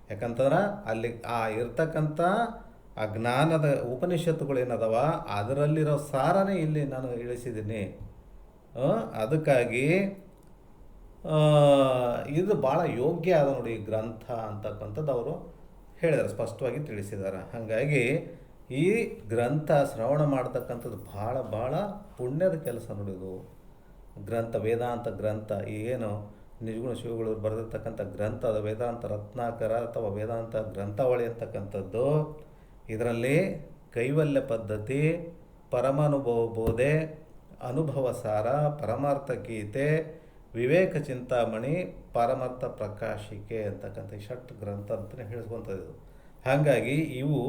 ಯಾಕಂತಂದ್ರೆ ಅಲ್ಲಿ ಇರ್ತಕ್ಕಂಥ ಆ ಜ್ಞಾನದ ಉಪನಿಷತ್ತುಗಳು ಏನದವ ಅದರಲ್ಲಿರೋ ಸಾರನೇ ಇಲ್ಲಿ ನಾನು ಇಳಿಸಿದ್ದೀನಿ. ಅದಕ್ಕಾಗಿ ಇದು ಭಾಳ ಯೋಗ್ಯ ಆದ ನೋಡಿ ಈ ಗ್ರಂಥ ಅಂತಕ್ಕಂಥದ್ದು ಅವರು ಹೇಳಿದ್ದಾರೆ, ಸ್ಪಷ್ಟವಾಗಿ ತಿಳಿಸಿದ್ದಾರೆ. ಹಾಗಾಗಿ ಈ ಗ್ರಂಥ ಶ್ರವಣ ಮಾಡ್ತಕ್ಕಂಥದ್ದು ಭಾಳ ಪುಣ್ಯದ ಕೆಲಸ ನೋಡಿದು. ಗ್ರಂಥ, ವೇದಾಂತ ಗ್ರಂಥ, ಏನು ನಿಜಗುಣ ಶಿವಗಳು ಬರೆದಿರ್ತಕ್ಕಂಥ ಗ್ರಂಥ ಅದು ವೇದಾಂತ ರತ್ನಾಕರ ಅಥವಾ ವೇದಾಂತ ಗ್ರಂಥಾವಳಿ ಅಂತಕ್ಕಂಥದ್ದು. ಇದರಲ್ಲಿ ಕೈವಲ್ಯ ಪದ್ಧತಿ, ಪರಮಾನುಭವ ಬೋಧೆ, ಅನುಭವ ಸಾರ, ಪರಮಾರ್ಥ ಗೀತೆ, ವಿವೇಕ ಚಿಂತಾಮಣಿ, ಪರಮಾರ್ಥ ಪ್ರಕಾಶಿಕೆ ಅಂತಕ್ಕಂಥ ಷಟ್ ಗ್ರಂಥ ಅಂತಲೇ ಹೇಳಿಸ್ಕೊತದ್ದು. ಹಾಗಾಗಿ ಇವು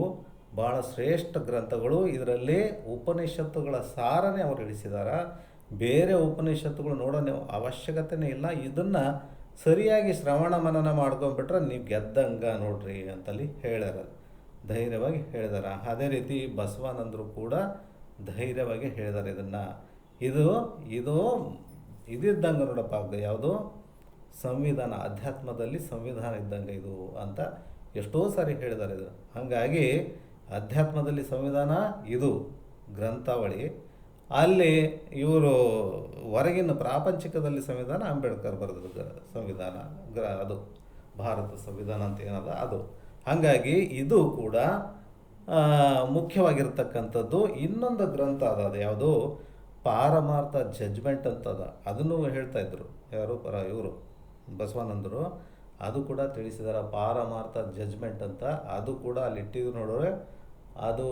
ಭಾಳ ಶ್ರೇಷ್ಠ ಗ್ರಂಥಗಳು. ಇದರಲ್ಲಿ ಉಪನಿಷತ್ತುಗಳ ಸಾರನೇ ಅವರು ಇಳಿಸಿದ್ದಾರೆ. ಬೇರೆ ಉಪನಿಷತ್ತುಗಳು ನೋಡೋ ನೀವು ಅವಶ್ಯಕತೆನೇ ಇಲ್ಲ. ಇದನ್ನು ಸರಿಯಾಗಿ ಶ್ರವಣ ಮನನ ಮಾಡ್ಕೊಂಡ್ಬಿಟ್ರೆ ನೀವು ಗೆದ್ದಂಗ ನೋಡ್ರಿ ಅಂತಲ್ಲಿ ಹೇಳ್ಯಾರ, ಧೈರ್ಯವಾಗಿ ಹೇಳಿದಾರೆ. ಅದೇ ರೀತಿ ಬಸವಾನಂದರು ಕೂಡ ಧೈರ್ಯವಾಗಿ ಹೇಳಿದ್ದಾರೆ ಇದನ್ನು. ಇದು ಇದು ಇದಿದ್ದಂಗೆ ನೋಡಪ್ಪ, ಯಾವುದು ಸಂವಿಧಾನ, ಅಧ್ಯಾತ್ಮದಲ್ಲಿ ಸಂವಿಧಾನ ಇದ್ದಂಗೆ ಇದು ಅಂತ ಎಷ್ಟೋ ಸಾರಿ ಹೇಳಿದ್ದಾರೆ ಇದು. ಹಾಗಾಗಿ ಅಧ್ಯಾತ್ಮದಲ್ಲಿ ಸಂವಿಧಾನ ಇದು ಗ್ರಂಥಾವಳಿ, ಅಲ್ಲಿ ಇವರು ಹೊರಗಿನ ಪ್ರಾಪಂಚಿಕದಲ್ಲಿ ಸಂವಿಧಾನ ಅಂಬೇಡ್ಕರ್ ಬರೆದ ಸಂವಿಧಾನ ಅದು ಭಾರತ ಸಂವಿಧಾನ ಅಂತ ಏನದ ಅದು. ಹಾಗಾಗಿ ಇದು ಕೂಡ ಮುಖ್ಯವಾಗಿರ್ತಕ್ಕಂಥದ್ದು. ಇನ್ನೊಂದು ಗ್ರಂಥ ಅದು ಯಾವುದು ಪಾರಮಾರ್ಥ ಜಡ್ಜ್ಮೆಂಟ್ ಅಂತದ, ಅದನ್ನು ಹೇಳ್ತಾಯಿದ್ರು ಯಾರು ಇವರು ಬಸವಾನಂದರು. ಅದು ಕೂಡ ತಿಳಿಸಿದಾರೆ, ಪಾರಮಾರ್ಥ ಜಡ್ಜ್ಮೆಂಟ್ ಅಂತ. ಅದು ಕೂಡ ಅಲ್ಲಿ ಇಟ್ಟಿದ್ರು ನೋಡ್ರೆ, ಅದು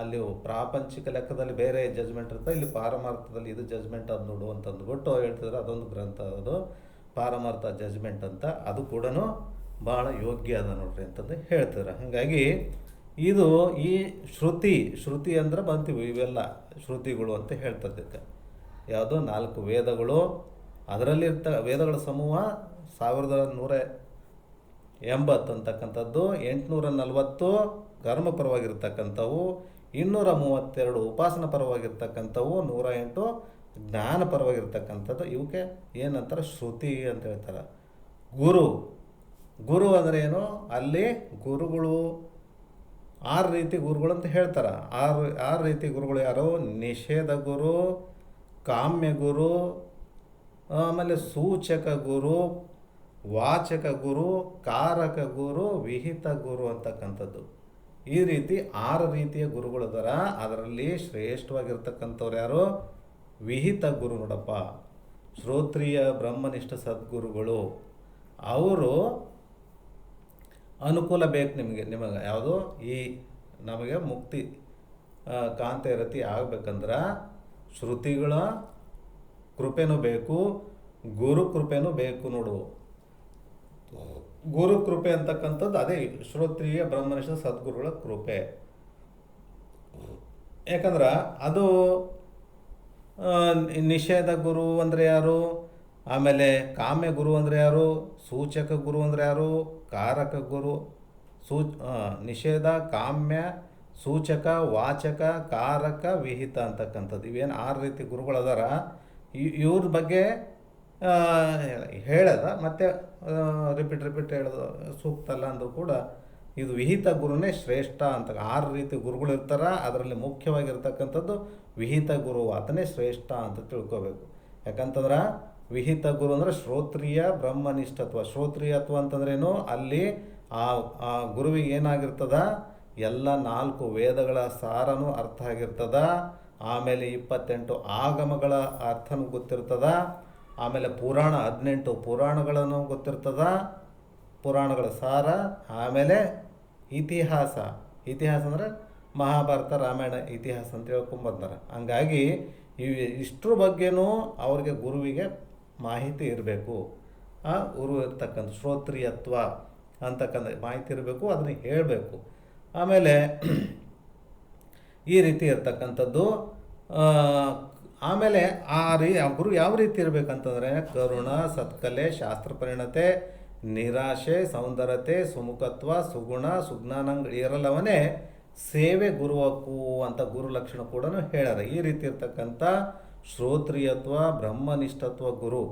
ಅಲ್ಲಿ ಪ್ರಾಪಂಚಿಕ ಲೆಕ್ಕದಲ್ಲಿ ಬೇರೆ ಜಡ್ಜ್ಮೆಂಟ್ ಇರುತ್ತೆ, ಇಲ್ಲಿ ಪಾರಮಾರ್ಥದಲ್ಲಿ ಇದು ಜಡ್ಜ್ಮೆಂಟ್ ಅದು ನೋಡು ಅಂತಂದ್ಬಿಟ್ಟು ಹೇಳ್ತಿದ್ರೆ. ಅದೊಂದು ಗ್ರಂಥ ಅದು ಪಾರಮಾರ್ಥ ಜಡ್ಜ್ಮೆಂಟ್ ಅಂತ. ಅದು ಕೂಡ ಭಾಳ ಯೋಗ್ಯ ಅದ ನೋಡ್ರಿ ಅಂತಂದು ಹೇಳ್ತಿದ್ರು. ಹಾಗಾಗಿ ಇದು ಈ ಶ್ರುತಿ ಅಂದ್ರೆ ಬಂತೀವಿ, ಇವೆಲ್ಲ ಶ್ರುತಿಗಳು ಅಂತ ಹೇಳ್ತದಕ್ಕೆ. ಯಾವುದೋ 4 ವೇದಗಳು, ಅದರಲ್ಲಿರ್ತ ವೇದಗಳ ಸಮೂಹ 1180 ಅಂತಕ್ಕಂಥದ್ದು, 840 ಕರ್ಮ ಪರವಾಗಿರ್ತಕ್ಕಂಥವು, 232 ಉಪಾಸನ ಪರವಾಗಿರ್ತಕ್ಕಂಥವು, 108 ಜ್ಞಾನ ಪರವಾಗಿರ್ತಕ್ಕಂಥದ್ದು. ಇವಕ್ಕೆ ಏನಂತಾರೆ ಶ್ರುತಿ ಅಂತ ಹೇಳ್ತಾರೆ. ಗುರು ಅಂದರೆ ಏನು, ಅಲ್ಲಿ ಗುರುಗಳು 6 ರೀತಿ ಗುರುಗಳು ಅಂತ ಹೇಳ್ತಾರೆ. ಆರು ರೀತಿ ಗುರುಗಳು ಯಾರು? ನಿಷೇಧ ಗುರು, ಕಾಮ್ಯ ಗುರು, ಆಮೇಲೆ ಸೂಚಕ ಗುರು, ವಾಚಕ ಗುರು, ಕಾರಕ ಗುರು, ವಿಹಿತ ಗುರು ಅಂತಕ್ಕಂಥದ್ದು. ಈ ರೀತಿ 6 ರೀತಿಯ ಗುರುಗಳಿದಾರ. ಅದರಲ್ಲಿ ಶ್ರೇಷ್ಠವಾಗಿರ್ತಕ್ಕಂಥವ್ರು ಯಾರು? ವಿಹಿತ ಗುರು ನೋಡಪ್ಪ, ಶ್ರೋತ್ರಿಯ ಬ್ರಹ್ಮನಿಷ್ಠ ಸದ್ಗುರುಗಳು. ಅವರು ಅನುಕೂಲ ಬೇಕು ನಿಮಗೆ ಯಾವುದು ಈ ನಮಗೆ ಮುಕ್ತಿ ಕಾಂತರತಿ ಆಗಬೇಕಂದ್ರೆ ಶ್ರುತಿಗಳ ಕೃಪೆನೂ ಬೇಕು, ಗುರು ಕೃಪೆನೂ ಬೇಕು ನೋಡು. ಗುರು ಕೃಪೆ ಅಂತಕ್ಕಂಥದ್ದು ಅದೇ ಶ್ರೋತ್ರಿಯ ಬ್ರಹ್ಮನಿಷ್ಠ ಸದ್ಗುರುಗಳ ಕೃಪೆ. ಯಾಕಂದ್ರೆ ಅದು ನಿಷೇಧ ಗುರು ಅಂದರೆ ಯಾರು, ಆಮೇಲೆ ಕಾಮ್ಯ ಗುರು ಅಂದರೆ ಯಾರು, ಸೂಚಕ ಗುರು ಅಂದರೆ ಯಾರು, ಕಾರಕ ಗುರು, ನಿಷೇಧ, ಕಾಮ್ಯ, ಸೂಚಕ, ವಾಚಕ, ಕಾರಕ, ವಿಹಿತ ಅಂತಕ್ಕಂಥದ್ದು. ಇವೇನು 6 ರೀತಿ ಗುರುಗಳದಾರ. ಇವ್ರ ಬಗ್ಗೆ ಹೇಳದ ಮತ್ತು ರಿಪೀಟ್ ಹೇಳೋದು ಸೂಕ್ತ ಅಲ್ಲ ಅಂದರೂ ಕೂಡ ಇದು ವಿಹಿತ ಗುರುನೇ ಶ್ರೇಷ್ಠ ಅಂತ. 6 ರೀತಿ ಗುರುಗಳು ಇರ್ತಾರೆ, ಅದರಲ್ಲಿ ಮುಖ್ಯವಾಗಿರ್ತಕ್ಕಂಥದ್ದು ವಿಹಿತ ಗುರು, ಆತನೇ ಶ್ರೇಷ್ಠ ಅಂತ ತಿಳ್ಕೊಬೇಕು. ಯಾಕಂತಂದ್ರೆ ವಿಹಿತ ಗುರು ಅಂದರೆ ಶ್ರೋತ್ರಿಯ ಬ್ರಹ್ಮನಿಷ್ಠತ್ವ. ಶ್ರೋತ್ರಿಯತ್ವ ಅಂತಂದ್ರೇನು, ಅಲ್ಲಿ ಆ ಗುರುವಿಗೆ ಏನಾಗಿರ್ತದ, ಎಲ್ಲ 4 ವೇದಗಳ ಸಾರನೂ ಅರ್ಥ ಆಗಿರ್ತದ. ಆಮೇಲೆ 28 ಆಗಮಗಳ ಅರ್ಥನೂ ಗೊತ್ತಿರ್ತದ. ಆಮೇಲೆ 18 ಪುರಾಣಗಳನ್ನು ಗೊತ್ತಿರ್ತದ, ಪುರಾಣಗಳ ಸಾರ. ಆಮೇಲೆ ಇತಿಹಾಸ ಅಂದರೆ ಮಹಾಭಾರತ, ರಾಮಾಯಣ ಇತಿಹಾಸ ಅಂತ ಹೇಳ್ಕೊಂಬಂದಾರೆ. ಹಂಗಾಗಿ ಇಷ್ಟರ ಬಗ್ಗೆನೂ ಅವ್ರಿಗೆ ಗುರುವಿಗೆ ಮಾಹಿತಿ ಇರಬೇಕು. ಆ ಗುರು ಇರ್ತಕ್ಕಂಥ ಶ್ರೋತ್ರಿಯತ್ವ ಅಂತಕ್ಕಂಥ ಮಾಹಿತಿ ಇರಬೇಕು, ಅದನ್ನು ಹೇಳಬೇಕು. ಆಮೇಲೆ ಈ ರೀತಿ ಇರ್ತಕ್ಕಂಥದ್ದು. ಆಮೇಲೆ ಆ ಗುರು ಯಾವ ರೀತಿ ಇರಬೇಕಂತಂದರೆ ಕರುಣ, ಸತ್ಕಲೆ, ಶಾಸ್ತ್ರ ಪರಿಣತೆ, ನಿರಾಶೆ, ಸೌಂದರ್ಯತೆ, ಸುಮುಖತ್ವ, ಸುಗುಣ, ಸುಜ್ಞಾನಂಗ ಇರಲ್ಲವನೇ ಸೇವೆ ಗುರುವಕ್ಕು ಅಂತ ಗುರು ಲಕ್ಷಣ ಕೂಡ ಹೇಳ್ಯಾರ. ಈ ರೀತಿ ಇರ್ತಕ್ಕಂಥ ಶ್ರೋತ್ರಿಯತ್ವ, ಬ್ರಹ್ಮನಿಷ್ಠತ್ವ ಗುರು,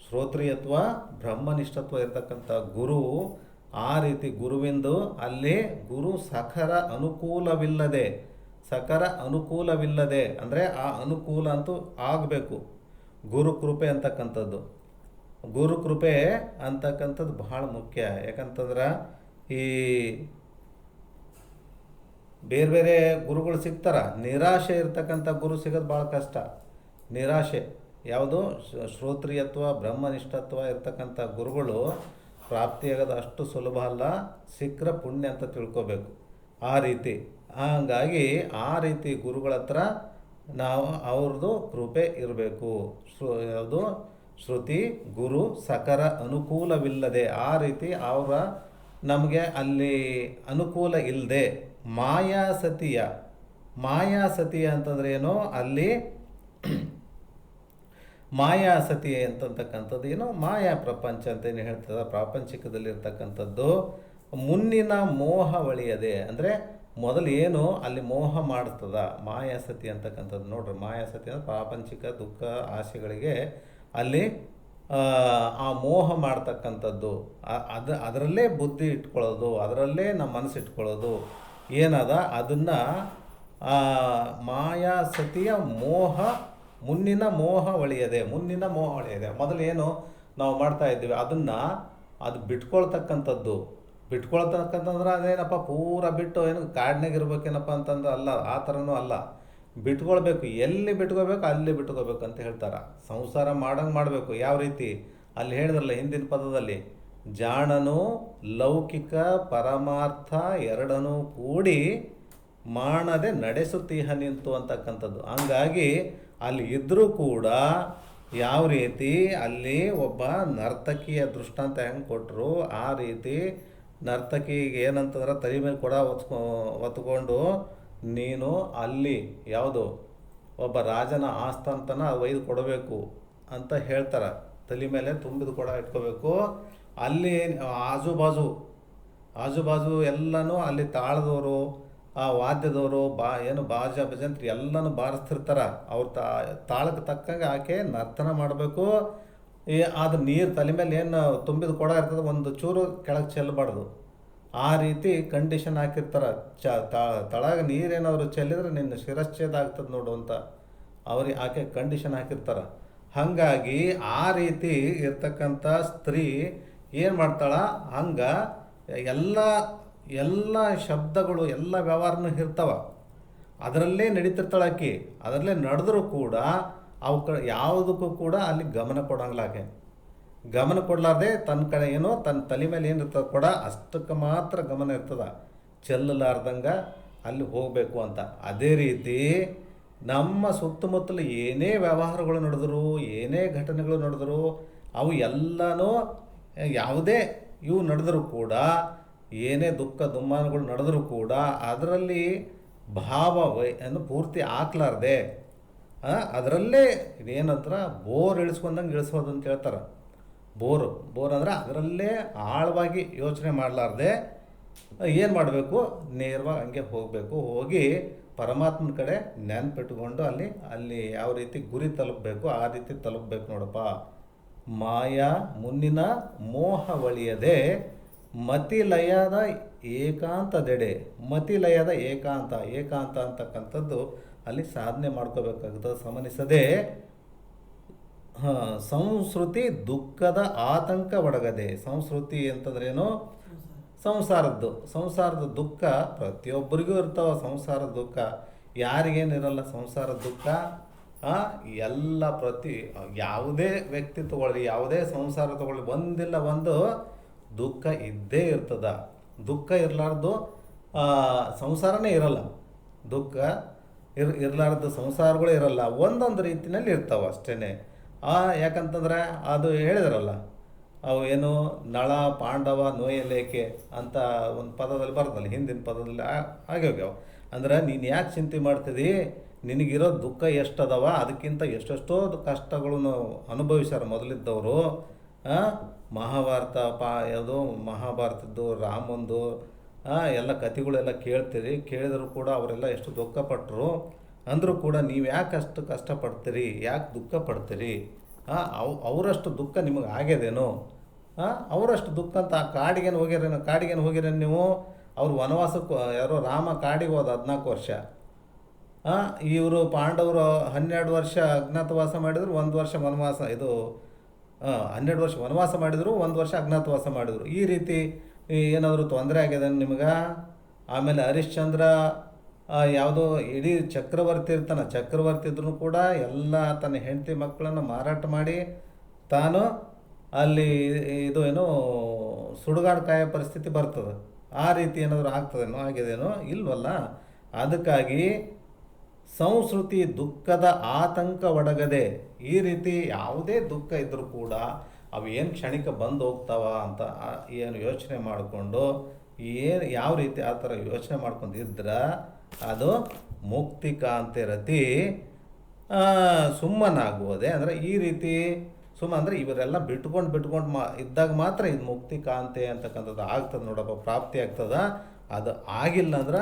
ಶ್ರೋತ್ರಿಯತ್ವ ಬ್ರಹ್ಮನಿಷ್ಠತ್ವ ಇರ್ತಕ್ಕಂಥ ಗುರು. ಆ ರೀತಿ ಗುರುವಿಂದು ಅಲ್ಲಿ ಗುರು ಸಖರ ಅನುಕೂಲವಿಲ್ಲದೆ ಅಂದರೆ ಆ ಅನುಕೂಲ ಅಂತೂ ಆಗಬೇಕು. ಗುರು ಕೃಪೆ ಅಂತಕ್ಕಂಥದ್ದು ಬಹಳ ಮುಖ್ಯ. ಯಾಕಂತಂದ್ರೆ ಈ ಬೇರೆ ಗುರುಗಳು ಸಿಗ್ತಾರ, ನಿರಾಶೆ ಇರ್ತಕ್ಕಂಥ ಗುರು ಸಿಗೋದು ಭಾಳ ಕಷ್ಟ. ನಿರಾಶೆ ಯಾವುದು ಶ್ರೋತ್ರಿಯತ್ವ ಬ್ರಹ್ಮನಿಷ್ಠತ್ವ ಇರ್ತಕ್ಕಂಥ ಗುರುಗಳು ಪ್ರಾಪ್ತಿಯಾಗೋದು ಅಷ್ಟು ಸುಲಭ ಅಲ್ಲ, ಸಿಕ್ಕರೆ ಪುಣ್ಯ ಅಂತ ತಿಳ್ಕೊಬೇಕು. ಆ ರೀತಿ ಹಾಗಾಗಿ ಆ ರೀತಿ ಗುರುಗಳ ಹತ್ರ ನಾವು ಅವ್ರದ್ದು ಕೃಪೆ ಇರಬೇಕು. ಯಾವುದು ಶ್ರುತಿ ಗುರು ಸಕರ ಅನುಕೂಲವಿಲ್ಲದೆ, ಆ ರೀತಿ ಅವರ ನಮಗೆ ಅಲ್ಲಿ ಅನುಕೂಲ ಇಲ್ಲದೆ ಮಾಯಾಸತಿಯ ಮಾಯಾಸತಿ ಅಂತಂದ್ರೆ ಏನು, ಅಲ್ಲಿ ಮಾಯಾಸತಿ ಅಂತಕ್ಕಂಥದ್ದು ಏನು, ಮಾಯಾ ಪ್ರಪಂಚ ಅಂತೇನು ಹೇಳ್ತದೆ, ಪ್ರಾಪಂಚಿಕದಲ್ಲಿರ್ತಕ್ಕಂಥದ್ದು ಮುನ್ನಿನ ಮೋಹ ಒಳಿಯದೆ, ಅಂದರೆ ಮೊದಲು ಏನು ಅಲ್ಲಿ ಮೋಹ ಮಾಡ್ತದ ಮಾಯಾಸತಿ ಅಂತಕ್ಕಂಥದ್ದು. ನೋಡ್ರಿ, ಮಾಯಾಸತಿ ಅಂದರೆ ಪ್ರಾಪಂಚಿಕ ದುಃಖ ಆಸೆಗಳಿಗೆ ಅಲ್ಲಿ ಆ ಮೋಹ ಮಾಡ್ತಕ್ಕಂಥದ್ದು, ಅದರಲ್ಲೇ ಬುದ್ಧಿ ಇಟ್ಕೊಳ್ಳೋದು, ಅದರಲ್ಲೇ ನಮ್ಮ ಮನಸ್ಸು ಇಟ್ಕೊಳ್ಳೋದು ಏನದ, ಅದನ್ನು ಮಾಯಾಸತಿಯ ಮೋಹ ಮುನ್ನಿನ ಮೋಹ ಒಳಿಯದೆ, ಮುನ್ನಿನ ಮೋಹ ಒಳಿಯದೆ. ಮೊದಲು ಏನು ನಾವು ಮಾಡ್ತಾ ಇದ್ದೀವಿ ಅದನ್ನು ಅದು ಬಿಟ್ಕೊಳ್ತಕ್ಕಂತಂದ್ರೆ ಅದೇನಪ್ಪ ಪೂರ ಬಿಟ್ಟು ಏನು ಕಾಡಿನಾಗ ಇರ್ಬೇಕೇನಪ್ಪ ಅಂತಂದ್ರೆ ಅಲ್ಲ, ಆ ಥರನೂ ಅಲ್ಲ. ಬಿಟ್ಕೊಳ್ಬೇಕು, ಎಲ್ಲಿ ಬಿಟ್ಕೋಬೇಕು ಅಲ್ಲಿ ಬಿಟ್ಕೋಬೇಕು ಅಂತ ಹೇಳ್ತಾರೆ. ಸಂಸಾರ ಮಾಡಂಗೆ ಮಾಡಬೇಕು. ಯಾವ ರೀತಿ ಅಲ್ಲಿ ಹೇಳಿದ್ರಲ್ಲ ಹಿಂದಿನ ಪದದಲ್ಲಿ, ಜಾಣನು ಲೌಕಿಕ ಪರಮಾರ್ಥ ಎರಡನ್ನೂ ಕೂಡಿ ಮಾಡದೆ ನಡೆಸುತ್ತೀಹ ನಿಂತು ಅಂತಕ್ಕಂಥದ್ದು. ಹಂಗಾಗಿ ಅಲ್ಲಿ ಇದ್ದರೂ ಕೂಡ ಯಾವ ರೀತಿ ಅಲ್ಲಿ ಒಬ್ಬ ನರ್ತಕಿಯ ದೃಷ್ಟಾಂತ ಹೆಂಗೆ ಕೊಟ್ಟರು, ಆ ರೀತಿ ನರ್ತಕಿಗೆ ಏನಂತಂದ್ರೆ ತಲೆ ಮೇಲೆ ಕೂಡ ಹೊತ್ಕೊಂಡು ನೀನು ಅಲ್ಲಿ ಯಾವುದು ಒಬ್ಬ ರಾಜನ ಆಸ್ಥಾನತನ ಒಯ್ದು ಕೊಡಬೇಕು ಅಂತ ಹೇಳ್ತಾರೆ. ತಲೆ ಮೇಲೆ ತುಂಬಿದ ಕೂಡ ಇಟ್ಕೋಬೇಕು. ಅಲ್ಲಿ ಆಜು ಬಾಜು ಎಲ್ಲನೂ ಅಲ್ಲಿ ತಾಳದವರು, ಆ ವಾದ್ಯದವರು, ಏನು ಬಾಜಾ ಭಜಂತ್ರಿ ಎಲ್ಲನೂ ಬಾರಿಸ್ತಿರ್ತಾರೆ. ಅವ್ರ ತಾಳಕ್ಕೆ ತಕ್ಕಂಗೆ ಆಕೆ ನರ್ತನ ಮಾಡಬೇಕು. ಅದು ನೀರು ತಲೆ ಮೇಲೆ ಏನು ತುಂಬಿದ ಕೊಡ ಇರ್ತದೆ, ಒಂದು ಚೂರು ಕೆಳಗೆ ಚೆಲ್ಲಬಾರ್ದು. ಆ ರೀತಿ ಕಂಡೀಷನ್ ಹಾಕಿರ್ತಾರೆ. ತಳಗ ನೀರೇನಾದ್ರು ಚೆಲ್ಲಿದ್ರೆ ನಿನ್ನ ಶಿರಶ್ಛೇದ ಆಗ್ತದೆ ನೋಡು ಅಂತ ಆಕೆ ಕಂಡೀಷನ್ ಹಾಕಿರ್ತಾರೆ. ಹಾಗಾಗಿ ಆ ರೀತಿ ಇರ್ತಕ್ಕಂಥ ಸ್ತ್ರೀ ಏನು ಮಾಡ್ತಾಳ, ಹಂಗೆ ಎಲ್ಲ ಶಬ್ದಗಳು ಎಲ್ಲ ವ್ಯವಹಾರನೂ ಇರ್ತಾವ, ಅದರಲ್ಲೇ ನಡೀತಿರ್ತಾಳೆ ಆಕೆ. ಅದರಲ್ಲೇ ನಡೆದ್ರೂ ಕೂಡ ಯಾವುದಕ್ಕೂ ಕೂಡ ಅಲ್ಲಿ ಗಮನ ಕೊಡಂಗಿಲ್ಲ ಆಕೆ. ಗಮನ ಕೊಡಲಾರ್ದೆ ತನ್ನ ಕಡೆ ಏನೋ ತನ್ನ ತಲೆ ಮೇಲೆ ಏನಿರ್ತದೆ ಕೂಡ ಅಷ್ಟಕ್ಕೆ ಮಾತ್ರ ಗಮನ ಇರ್ತದೆ, ಚೆಲ್ಲಲಾರ್ದಂಗೆ ಅಲ್ಲಿ ಹೋಗಬೇಕು ಅಂತ. ಅದೇ ರೀತಿ ನಮ್ಮ ಸುತ್ತಮುತ್ತಲು ಏನೇ ವ್ಯವಹಾರಗಳು ನಡೆದ್ರು, ಏನೇ ಘಟನೆಗಳು ನಡೆದ್ರು, ಅವು ಎಲ್ಲನೂ ಯಾವುದೇ ಇವು ನಡೆದರೂ ಕೂಡ, ಏನೇ ದುಃಖ ದುಮ್ಮಾನಗಳು ನಡೆದರೂ ಕೂಡ ಅದರಲ್ಲಿ ಅನ್ನು ಪೂರ್ತಿ ಹಾಕ್ಲಾರ್ದೆ ಅದರಲ್ಲೇ ಇದೇನಂದ್ರೆ ಬೋರ್ ಇಳಿಸ್ಕೊಂಡಂಗೆ ಇಳಿಸೋದು ಅಂತ ಹೇಳ್ತಾರೆ. ಬೋರ್ ಅಂದ್ರೆ ಅದರಲ್ಲೇ ಆಳವಾಗಿ ಯೋಚನೆ ಮಾಡಲಾರ್ದೆ ಏನು ಮಾಡಬೇಕು, ನೇರವಾಗಿ ಹಂಗೆ ಹೋಗಬೇಕು. ಹೋಗಿ ಪರಮಾತ್ಮನ ಕಡೆ ನೆನಪಿಟ್ಕೊಂಡು ಅಲ್ಲಿ ಯಾವ ರೀತಿ ಗುರಿ ತಲುಪಬೇಕು ಆ ರೀತಿ ತಲುಪಬೇಕು ನೋಡಪ್ಪ. ಮಾಯಾ ಮುನ್ನಿನ ಮೋಹ ಒಳಿಯದೆ ಮತಿಲಯದ ಏಕಾಂತದೆಡೆ. ಮತಿಲಯದ ಏಕಾಂತ ಅಂತಕ್ಕಂಥದ್ದು ಅಲ್ಲಿ ಸಾಧನೆ ಮಾಡ್ಕೋಬೇಕಾಗ್ತದೆ. ಸಮನಿಸದೆ ಸಂಸ್ಕೃತಿ ದುಃಖದ ಆತಂಕ ಒಡಗದೆ. ಸಂಸ್ಕೃತಿ ಅಂತಂದ್ರೇನು, ಸಂಸಾರದ ದುಃಖ ಪ್ರತಿಯೊಬ್ಬರಿಗೂ ಇರ್ತಾವ. ಸಂಸಾರದ ದುಃಖ ಯಾರಿಗೇನಿರಲ್ಲ ಸಂಸಾರದ ದುಃಖ. ಎಲ್ಲ ಯಾವುದೇ ವ್ಯಕ್ತಿ ತಗೊಳ್ಳಿ, ಯಾವುದೇ ಸಂಸಾರ ತಗೊಳ್ಳಿ, ಒಂದಿಲ್ಲ ಒಂದು ದುಃಖ ಇದ್ದೇ ಇರ್ತದ. ದುಃಖ ಇರಲಾರ್ದು ಸಂಸಾರನೇ ಇರಲ್ಲ. ದುಃಖ ಇರಲಾರ್ದು ಸಂಸಾರಗಳೇ ಇರಲ್ಲ. ಒಂದೊಂದು ರೀತಿಯಲ್ಲಿ ಇರ್ತಾವೆ ಅಷ್ಟೇ. ಯಾಕಂತಂದ್ರೆ ಅದು ಹೇಳಿದ್ರಲ್ಲ, ಅವು ಏನು ನಳ ಪಾಂಡವ ನೋಯಲೇಕೆ ಅಂತ ಒಂದು ಪದದಲ್ಲಿ ಬರ್ತಲ್ಲ, ಹಿಂದಿನ ಪದದಲ್ಲಿ ಹೋಗ್ಯಾವ. ಅಂದ್ರೆ ನೀನು ಯಾಕೆ ಚಿಂತೆ ಮಾಡ್ತಿದ್ದಿ, ನಿನಗಿರೋ ದುಃಖ ಎಷ್ಟದವ, ಅದಕ್ಕಿಂತ ಎಷ್ಟೆಷ್ಟೋ ಕಷ್ಟಗಳನ್ನು ಅನುಭವಿಸ್ಯಾರ ಮೊದಲಿದ್ದವರು. ಮಹಾಭಾರತದ್ದು ರಾಮಂದು ಎಲ್ಲ ಕಥೆಗಳೆಲ್ಲ ಕೇಳಿದ್ರು ಕೂಡ ಅವರೆಲ್ಲ ಎಷ್ಟು ದುಃಖಪಟ್ಟರು. ಅಂದರೂ ಕೂಡ ನೀವು ಯಾಕೆ ಅಷ್ಟು ಕಷ್ಟಪಡ್ತೀರಿ, ಯಾಕೆ ದುಃಖ ಪಡ್ತೀರಿ? ಅವರಷ್ಟು ದುಃಖ ನಿಮಗೆ ಆಗ್ಯದೇನು? ಅವರಷ್ಟು ದುಃಖ ಅಂತ ಕಾಡಿಗೇನು ಹೋಗಿರೇನು ನೀವು? ಅವ್ರು ವನವಾಸಕ್ಕೆ, ಯಾರೋ ರಾಮ ಕಾಡಿಗೆ ಹೋದ 14 ವರ್ಷ. ಇವರು ಪಾಂಡವರು 12 ವರ್ಷ ಅಜ್ಞಾತವಾಸ ಮಾಡಿದ್ರು, 1 ವರ್ಷ ವನವಾಸ. 12 ವರ್ಷ ವನವಾಸ ಮಾಡಿದರು, 1 ವರ್ಷ ಅಜ್ಞಾತವಾಸ ಮಾಡಿದರು. ಈ ರೀತಿ ಏನಾದರೂ ತೊಂದರೆ ಆಗ್ಯದ ನಿಮಗೆ? ಆಮೇಲೆ ಹರಿಶ್ಚಂದ್ರ ಯಾವುದೋ ಇಡೀ ಚಕ್ರವರ್ತಿ ಇರ್ತಾನೆ, ಚಕ್ರವರ್ತಿ ಇದ್ರೂ ಕೂಡ ಎಲ್ಲ ತನ್ನ ಹೆಂಡತಿ ಮಕ್ಕಳನ್ನು ಮಾರಾಟ ಮಾಡಿ ತಾನು ಅಲ್ಲಿ ಸುಡುಗಾಡು ಕಾಯೋ ಪರಿಸ್ಥಿತಿ ಬರ್ತದೆ. ಆ ರೀತಿ ಏನಾದರೂ ಆಗಿದೇನೋ ಇಲ್ವಲ್ಲ. ಅದಕ್ಕಾಗಿ ಸಂಸ್ಕೃತಿ ದುಃಖದ ಆತಂಕ ಒಡಗದೆ. ಈ ರೀತಿ ಯಾವುದೇ ದುಃಖ ಇದ್ದರೂ ಕೂಡ ಅವು ಏನು ಕ್ಷಣಿಕ ಬಂದು ಹೋಗ್ತಾವ ಅಂತ ಏನು ಯೋಚನೆ ಮಾಡಿಕೊಂಡು ಯಾವ ರೀತಿ ಆ ಥರ ಯೋಚನೆ ಮಾಡ್ಕೊಂಡಿದ್ರೆ ಅದು ಮುಕ್ತಿಕಾಂತೆ ರತಿ ಸುಮ್ಮನಾಗುವುದೇ. ಅಂದರೆ ಈ ರೀತಿ ಅಂದರೆ ಇವರೆಲ್ಲ ಬಿಟ್ಕೊಂಡು ಇದ್ದಾಗ ಮಾತ್ರ ಇದು ಮುಕ್ತಿಕಾಂತೆ ಅಂತಕ್ಕಂಥದ್ದು ಆಗ್ತದೆ ನೋಡಪ್ಪ, ಪ್ರಾಪ್ತಿ ಆಗ್ತದ. ಅದು ಆಗಿಲ್ಲ ಅಂದ್ರೆ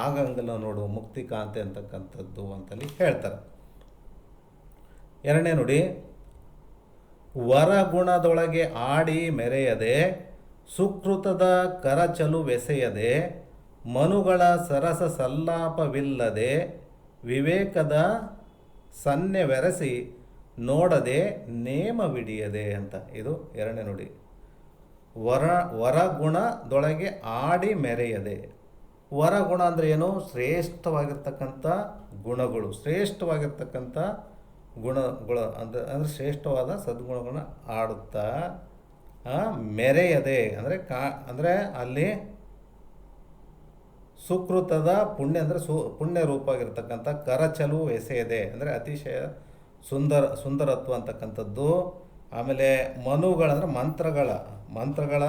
ಆಗಂಗಿಲ್ಲ ನೋಡು ಮುಕ್ತಿಕಾಂತೆ ಅಂತಕ್ಕಂಥದ್ದು ಅಂತಲ್ಲಿ ಹೇಳ್ತಾರೆ. ಎರಡನೇ ನೋಡಿ, ವರಗುಣದೊಳಗೆ ಆಡಿ ಮೆರೆಯದೆ, ಸುಕೃತದ ಕರಚಲುವೆಸೆಯದೆ, ಮನುಗಳ ಸರಸ ಸಲ್ಲಾಪವಿಲ್ಲದೆ, ವಿವೇಕದ ಸನ್ನೆವೆರಸಿ ನೋಡದೆ ನೇಮವಿಡಿಯದೆ ಅಂತ. ಇದು ಎರಡನೇ ನುಡಿ. ವರಗುಣದೊಳಗೆ ಆಡಿ ಮೆರೆಯದೆ. ವರಗುಣ ಅಂದರೆ ಏನು? ಶ್ರೇಷ್ಠವಾಗಿರ್ತಕ್ಕಂಥ ಗುಣಗಳು, ಶ್ರೇಷ್ಠವಾಗಿರ್ತಕ್ಕಂಥ ಗುಣಗಳು ಅಂದರೆ ಶ್ರೇಷ್ಠವಾದ ಸದ್ಗುಣಗಳನ್ನ ಆಡುತ್ತಾ ಮೆರೆಯದೆ ಅಂದರೆ ಅಲ್ಲಿ ಸುಕೃತದ ಪುಣ್ಯ ಅಂದರೆ ಪುಣ್ಯ ರೂಪವಾಗಿರ್ತಕ್ಕಂಥ ಕರಚಲು ಎಸೆಯದೆ ಅಂದರೆ ಅತಿಶಯ ಸುಂದರತ್ವ ಅಂತಕ್ಕಂಥದ್ದು. ಆಮೇಲೆ ಮನುಗಳಂದ್ರೆ ಮಂತ್ರಗಳ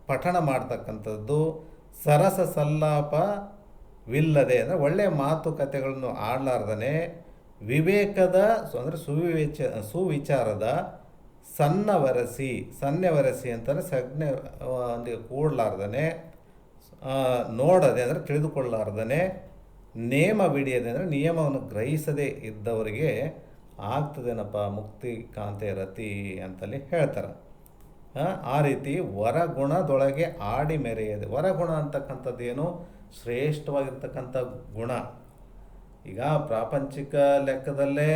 ಪಠಣ ಮಾಡ್ತಕ್ಕಂಥದ್ದು. ಸರಸ ಸಲ್ಲಾಪವಿಲ್ಲದೆ ಅಂದರೆ ಒಳ್ಳೆಯ ಮಾತುಕತೆಗಳನ್ನು ಆಡಲಾರ್ದನೆ, ವಿವೇಕದ ಅಂದರೆ ಸುವಿಚಾರದ ಸನ್ನೆವರಸಿ ಅಂತಂದರೆ ಸಜ್ಞೆ ಕೂಡಲಾರ್ದನೆ, ನೋಡದೆ ಅಂದರೆ ತಿಳಿದುಕೊಳ್ಳಲಾರ್ದನೆ, ನೇಮ ಬಿಡಿಯದೆ ಅಂದರೆ ನಿಯಮವನ್ನು ಗ್ರಹಿಸದೇ ಇದ್ದವರಿಗೆ ಆಗ್ತದೇನಪ್ಪ ಮುಕ್ತಿಕಾಂತೆ ರತಿ ಅಂತಲ್ಲಿ ಹೇಳ್ತಾರೆ. ಆ ರೀತಿ ವರಗುಣದೊಳಗೆ ಆಡಿ ಮೆರೆಯದೆ. ವರಗುಣ ಅಂತಕ್ಕಂಥದ್ದು ಏನು? ಶ್ರೇಷ್ಠವಾಗಿರ್ತಕ್ಕಂಥ ಗುಣ. ಈಗ ಪ್ರಾಪಂಚಿಕ ಲೆಕ್ಕದಲ್ಲೇ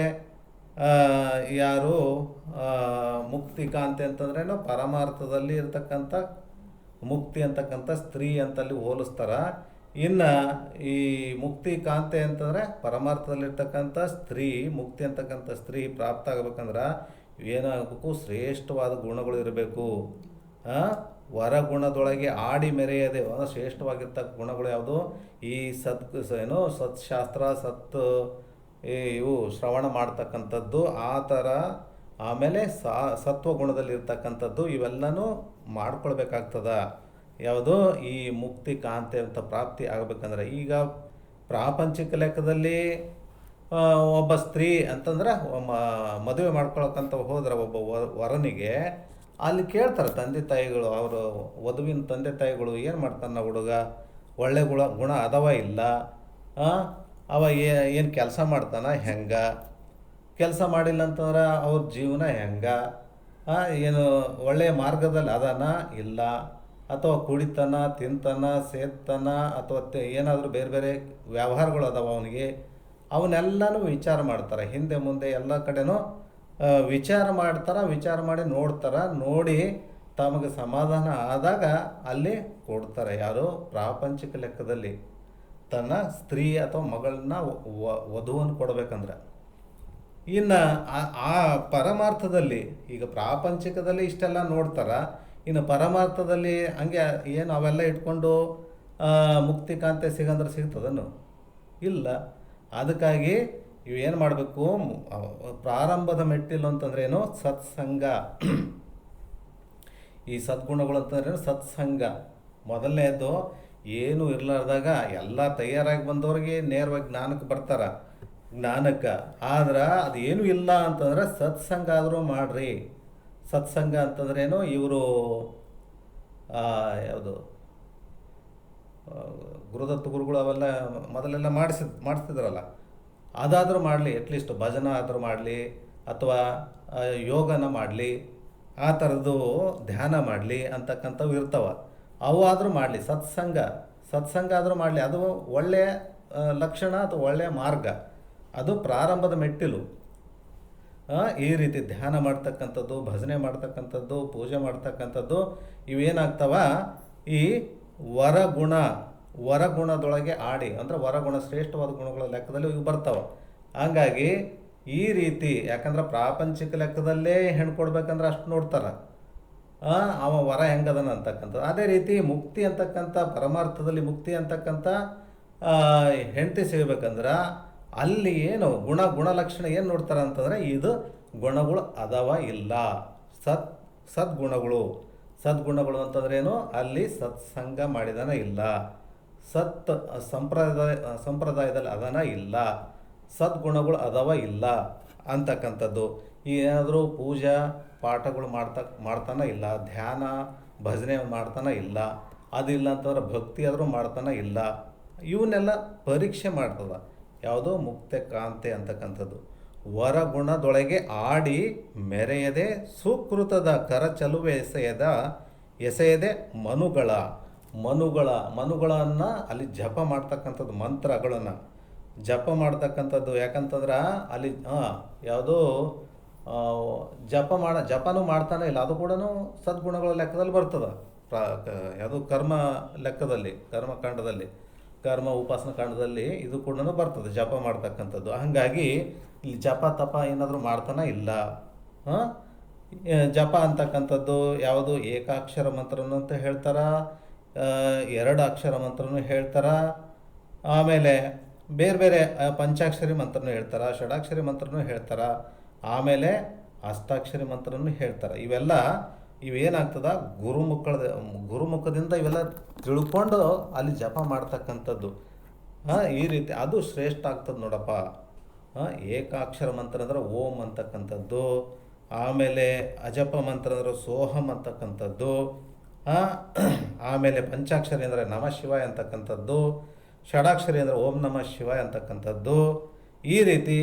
ಯಾರು ಮುಕ್ತಿಕಾಂತೆ ಅಂತಂದ್ರೇನು ಪರಮಾರ್ಥದಲ್ಲಿ ಇರ್ತಕ್ಕಂಥ ಮುಕ್ತಿ ಅಂತಕ್ಕಂಥ ಸ್ತ್ರೀ ಅಂತಲ್ಲಿ ಹೋಲಿಸ್ತಾರ. ಇನ್ನು ಈ ಮುಕ್ತಿಕಾಂತೆ ಅಂತಂದರೆ ಪರಮಾರ್ಥದಲ್ಲಿರ್ತಕ್ಕಂಥ ಸ್ತ್ರೀ, ಮುಕ್ತಿ ಅಂತಕ್ಕಂಥ ಸ್ತ್ರೀ ಪ್ರಾಪ್ತ ಆಗಬೇಕಂದ್ರೆ ಏನಾಗಬೇಕು? ಶ್ರೇಷ್ಠವಾದ ಗುಣಗಳು ಇರಬೇಕು. ವರಗುಣದೊಳಗೆ ಆಡಿ ಮೆರೆಯದೆ ಅಂದರೆ ಶ್ರೇಷ್ಠವಾಗಿರ್ತಕ್ಕ ಗುಣಗಳು ಯಾವುದು? ಈ ಸತ್ಶಾಸ್ತ್ರ ಇವು ಶ್ರವಣ ಮಾಡ್ತಕ್ಕಂಥದ್ದು, ಆ ಥರ. ಆಮೇಲೆ ಸತ್ವಗುಣದಲ್ಲಿರ್ತಕ್ಕಂಥದ್ದು ಇವೆಲ್ಲನೂ ಮಾಡ್ಕೊಳ್ಬೇಕಾಗ್ತದ. ಯಾವುದು? ಈ ಮುಕ್ತಿ ಕಾಂತೆ ಅಂತ ಪ್ರಾಪ್ತಿ ಆಗಬೇಕಂದ್ರೆ. ಈಗ ಪ್ರಾಪಂಚಿಕ ಲೆಕ್ಕದಲ್ಲಿ ಒಬ್ಬ ಸ್ತ್ರೀ ಅಂತಂದ್ರೆ ಮದುವೆ ಮಾಡ್ಕೊಳಕ್ಕಂತ ಹೋದ್ರೆ ಒಬ್ಬ ವರನಿಗೆ ಅಲ್ಲಿ ಕೇಳ್ತಾರೆ ತಂದೆ ತಾಯಿಗಳು, ಅವರು ವಧುವಿನ ತಂದೆ ತಾಯಿಗಳು, ಏನು ಮಾಡ್ತಾನೆ ಹುಡುಗ, ಒಳ್ಳೆ ಗುಣ ಅದಾವ ಇಲ್ಲ, ಅವ ಏನು ಕೆಲಸ ಮಾಡ್ತಾನ, ಹೆಂಗೆ ಕೆಲಸ ಮಾಡಿಲ್ಲ ಅಂತಂದ್ರೆ ಅವ್ರ ಜೀವನ ಹೆಂಗೆ, ಏನು ಒಳ್ಳೆಯ ಮಾರ್ಗದಲ್ಲಿ ಅದಾನ ಇಲ್ಲ, ಅಥವಾ ಕುಡಿತನ, ತಿಂತಾನ, ಸೇತಾನ, ಅಥವಾ ಏನಾದರೂ ಬೇರೆ ಬೇರೆ ವ್ಯವಹಾರಗಳು ಅದಾವ ಅವನಿಗೆ, ಅವನ್ನೆಲ್ಲನೂ ವಿಚಾರ ಮಾಡ್ತಾರೆ. ಹಿಂದೆ ಮುಂದೆ ಎಲ್ಲ ಕಡೆನೂ ವಿಚಾರ ಮಾಡಿ ನೋಡ್ತಾರೆ. ನೋಡಿ ತಮಗೆ ಸಮಾಧಾನ ಆದಾಗ ಅಲ್ಲಿ ಕೊಡ್ತಾರೆ. ಯಾರು? ಪ್ರಾಪಂಚಿಕ ಲೆಕ್ಕದಲ್ಲಿ ತನ್ನ ಸ್ತ್ರೀ ಅಥವಾ ಮಗಳನ್ನ ವಧುವನ್ನು ಕೊಡಬೇಕಂದ್ರೆ. ಇನ್ನು ಆ ಪರಮಾರ್ಥದಲ್ಲಿ ಈಗ ಪ್ರಾಪಂಚಿಕದಲ್ಲಿ ಇಷ್ಟೆಲ್ಲ ನೋಡ್ತಾರೆ. ಇನ್ನು ಪರಮಾರ್ಥದಲ್ಲಿ ಹಂಗೆ ಏನು ಅವೆಲ್ಲ ಇಟ್ಕೊಂಡು ಮುಕ್ತಿಕಾಂತೆ ಸಿಗಂದ್ರೆ ಸಿಗ್ತದನು? ಇಲ್ಲ. ಅದಕ್ಕಾಗಿ ಇವೇನು ಮಾಡಬೇಕು? ಪ್ರಾರಂಭದ ಮೆಟ್ಟಿಲು ಅಂತಂದ್ರೆ ಏನು? ಸತ್ಸಂಗ. ಈ ಸದ್ಗುಣಗಳು ಅಂತಂದ್ರೆ ಸತ್ಸಂಗ. ಮೊದಲನೇದು ಏನು ಇರಲಾರ್ದಾಗ ಎಲ್ಲ ತಯಾರಾಗಿ ಬಂದವ್ರಿಗೆ ನೇರವಾಗಿ ಜ್ಞಾನಕ್ಕೆ ಬರ್ತಾರೆ. ಜ್ಞಾನಕ್ಕೆ ಆದ್ರೆ ಅದು ಏನೂ ಇಲ್ಲ ಅಂತಂದ್ರೆ ಸತ್ಸಂಗ ಆದರೂ ಮಾಡ್ರಿ. ಸತ್ಸಂಗ ಅಂತಂದ್ರೇನು? ಇವರು ಯಾವುದು ಗುರುದತ್ತ ಗುರುಗಳು ಅವೆಲ್ಲ ಮೊದಲೆಲ್ಲ ಮಾಡಿಸ್ತಿದ್ರಲ್ಲ, ಅದಾದರೂ ಮಾಡಲಿ. ಅಟ್ಲೀಸ್ಟ್ ಭಜನ ಆದರೂ ಮಾಡಲಿ, ಅಥವಾ ಯೋಗನ ಮಾಡಲಿ, ಆ ಥರದ್ದು ಧ್ಯಾನ ಮಾಡಲಿ ಅಂತಕ್ಕಂಥವು ಇರ್ತಾವೆ. ಅವು ಆದರೂ ಮಾಡಲಿ. ಸತ್ಸಂಗ ಆದರೂ ಮಾಡಲಿ. ಅದು ಒಳ್ಳೆಯ ಲಕ್ಷಣ ಅಥವಾ ಒಳ್ಳೆಯ ಮಾರ್ಗ. ಅದು ಪ್ರಾರಂಭದ ಮೆಟ್ಟಿಲು. ಈ ರೀತಿ ಧ್ಯಾನ ಮಾಡ್ತಕ್ಕಂಥದ್ದು, ಭಜನೆ ಮಾಡ್ತಕ್ಕಂಥದ್ದು, ಪೂಜೆ ಮಾಡ್ತಕ್ಕಂಥದ್ದು ಇವೇನಾಗ್ತವ? ಈ ವರಗುಣದೊಳಗೆ ಆಡಿ ಅಂದರೆ ವರಗುಣ ಶ್ರೇಷ್ಠವಾದ ಗುಣಗಳ ಲೆಕ್ಕದಲ್ಲಿ ಇವು ಬರ್ತಾವೆ. ಹಂಗಾಗಿ ಈ ರೀತಿ, ಯಾಕಂದ್ರೆ ಪ್ರಾಪಂಚಿಕ ಲೆಕ್ಕದಲ್ಲೇ ಹೆಣ್ಣು ಕೊಡ್ಬೇಕಂದ್ರೆ ಅಷ್ಟು ನೋಡ್ತಾರೆ, ಅವ ವರ ಹೆಂಗದನ ಅಂತಕ್ಕಂಥದ್ದು. ಅದೇ ರೀತಿ ಮುಕ್ತಿ ಅಂತಕ್ಕಂಥ ಪರಮಾರ್ಥದಲ್ಲಿ ಮುಕ್ತಿ ಅಂತಕ್ಕಂಥ ಹೆಂಡತಿ ಸಿಗಬೇಕಂದ್ರೆ ಅಲ್ಲಿ ಏನು ಗುಣಲಕ್ಷಣ ಏನು ನೋಡ್ತಾರೆ ಅಂತಂದರೆ ಇದು ಗುಣಗಳು ಅದಾವ ಇಲ್ಲ. ಸದ್ಗುಣಗಳು ಅಂತಂದ್ರೇನು? ಅಲ್ಲಿ ಸತ್ಸಂಗ ಮಾಡಿದಾನ ಇಲ್ಲ, ಸತ್ ಸಂಪ್ರದಾಯದಲ್ಲಿ ಅದನ ಇಲ್ಲ, ಸದ್ಗುಣಗಳು ಅದಾವ ಇಲ್ಲ ಅಂತಕ್ಕಂಥದ್ದು. ಏನಾದರೂ ಪೂಜಾ ಪಾಠಗಳು ಮಾಡ್ತಾನೆ ಇಲ್ಲ, ಧ್ಯಾನ ಭಜನೆ ಮಾಡ್ತಾನೆ ಇಲ್ಲ, ಅದಿಲ್ಲ ಅಂತಂದ್ರೆ ಭಕ್ತಿ ಆದರೂ ಮಾಡ್ತಾನೆ ಇಲ್ಲ. ಇವನ್ನೆಲ್ಲ ಪರೀಕ್ಷೆ ಮಾಡ್ತದ ಯಾವುದೋ ಮುಕ್ತ ಕಾಂತೆ ಅಂತಕ್ಕಂಥದ್ದು. ವರಗುಣದೊಳಗೆ ಆಡಿ ಮೆರೆಯದೆ ಸುಕೃತದ ಕರಚಲುವೆ ಎಸೆಯದೆ ಮನುಗಳನ್ನು ಅಲ್ಲಿ ಜಪ ಮಾಡ್ತಕ್ಕಂಥದ್ದು, ಮಂತ್ರಗಳನ್ನು ಜಪ ಮಾಡ್ತಕ್ಕಂಥದ್ದು. ಯಾಕಂತಂದ್ರೆ ಅಲ್ಲಿ ಯಾವುದೋ ಜಪನೂ ಮಾಡ್ತಾನೆ ಇಲ್ಲ, ಅದು ಕೂಡ ಸದ್ಗುಣಗಳ ಲೆಕ್ಕದಲ್ಲಿ ಬರ್ತದೆ. ಯಾವುದು ಕರ್ಮ ಲೆಕ್ಕದಲ್ಲಿ, ಕರ್ಮಕಾಂಡದಲ್ಲಿ, ಕರ್ಮ ಉಪಾಸನ ಕಾಂಡದಲ್ಲಿ ಇದು ಕೂಡ ಬರ್ತದೆ ಜಪ ಮಾಡ್ತಕ್ಕಂಥದ್ದು. ಹಾಗಾಗಿ ಇಲ್ಲಿ ಜಪ ತಪ ಏನಾದರೂ ಮಾಡ್ತಾನೆ ಇಲ್ಲ. ಜಪ ಅಂತಕ್ಕಂಥದ್ದು ಯಾವುದು ಏಕಾಕ್ಷರ ಮಂತ್ರನೂ ಅಂತ ಹೇಳ್ತಾರೆ, 2 ಅಕ್ಷರ ಮಂತ್ರನೂ ಹೇಳ್ತಾರೆ, ಆಮೇಲೆ ಬೇರೆ ಬೇರೆ ಪಂಚಾಕ್ಷರಿ ಮಂತ್ರನೂ ಹೇಳ್ತಾರೆ, ಷಡಾಕ್ಷರಿ ಮಂತ್ರನೂ ಹೇಳ್ತಾರೆ, ಆಮೇಲೆ ಅಷ್ಟಾಕ್ಷರಿ ಮಂತ್ರನೂ ಹೇಳ್ತಾರೆ. ಇವೇನಾಗ್ತದ ಗುರುಮುಖದಿಂದ ಇವೆಲ್ಲ ತಿಳ್ಕೊಂಡು ಅಲ್ಲಿ ಜಪ ಮಾಡ್ತಕ್ಕಂಥದ್ದು. ಈ ರೀತಿ ಅದು ಶ್ರೇಷ್ಠ ಆಗ್ತದೆ ನೋಡಪ್ಪ. ಏಕಾಕ್ಷರ ಮಂತ್ರ ಅಂದ್ರೆ ಓಂ ಅಂತಕ್ಕಂಥದ್ದು, ಆಮೇಲೆ ಅಜಪ ಮಂತ್ರ ಅಂದ್ರೆ ಸೋಹಂ ಅಂತಕ್ಕಂಥದ್ದು, ಆಮೇಲೆ ಪಂಚಾಕ್ಷರಿ ಅಂದರೆ ನಮಃ ಶಿವಾಯ ಅಂತಕ್ಕಂಥದ್ದು, ಷಡಾಕ್ಷರಿ ಅಂದರೆ ಓಂ ನಮಃ ಶಿವಾಯ ಅಂತಕ್ಕಂಥದ್ದು. ಈ ರೀತಿ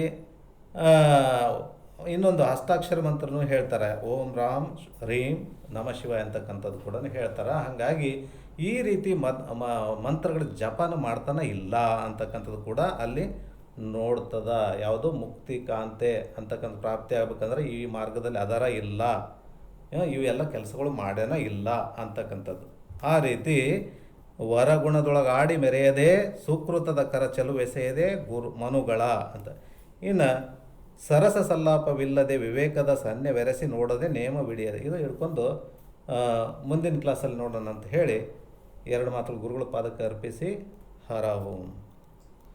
ಇನ್ನೊಂದು ಹಸ್ತಾಕ್ಷರ ಮಂತ್ರನೂ ಹೇಳ್ತಾರೆ, ಓಂ ರಾಮ್ ರೀಂ ನಮಃ ಶಿವಾಯ ಅಂತಕ್ಕಂಥದ್ದು ಕೂಡ ಹೇಳ್ತಾರೆ. ಹಾಗಾಗಿ ಈ ರೀತಿ ಮಂತ್ರಗಳ ಜಪನ ಮಾಡ್ತಾನೆ ಇಲ್ಲ ಅಂತಕ್ಕಂಥದ್ದು ಕೂಡ ಅಲ್ಲಿ ನೋಡ್ತದ. ಯಾವುದೋ ಮುಕ್ತಿ ಕಾಂತೆ ಅಂತಕ್ಕಂಥ ಪ್ರಾಪ್ತಿ ಆಗ್ಬೇಕಂದ್ರೆ ಈ ಮಾರ್ಗದಲ್ಲಿ ಅದರ ಇಲ್ಲ, ಇವೆಲ್ಲ ಕೆಲಸಗಳು ಮಾಡ್ಯಾನ ಇಲ್ಲ ಅಂತಕ್ಕಂಥದ್ದು. ಆ ರೀತಿ ವರಗುಣದೊಳಗೆ ಆಡಿ ಮೆರೆಯದೆ ಸುಕೃತದ ಕರ ಚೆಲುವೆಸೆಯದೆ ಮನುಗಳ ಅಂತ. ಇನ್ನು ಸರಸ ಸಲ್ಲಾಪವಿಲ್ಲದೆ ವಿವೇಕದ ಸನ್ನೆವೆರೆಸಿ ನೋಡದೆ ನೇಮ ಬಿಡಿಯದೆ, ಇದು ಹಿಡ್ಕೊಂಡು ಮುಂದಿನ ಕ್ಲಾಸಲ್ಲಿ ನೋಡೋಣ ಅಂತ ಹೇಳಿ 2 ಮಾತುಗಳು ಗುರುಗಳ ಪಾದಕ್ಕೆ ಅರ್ಪಿಸಿ ಹರ ಓಂ.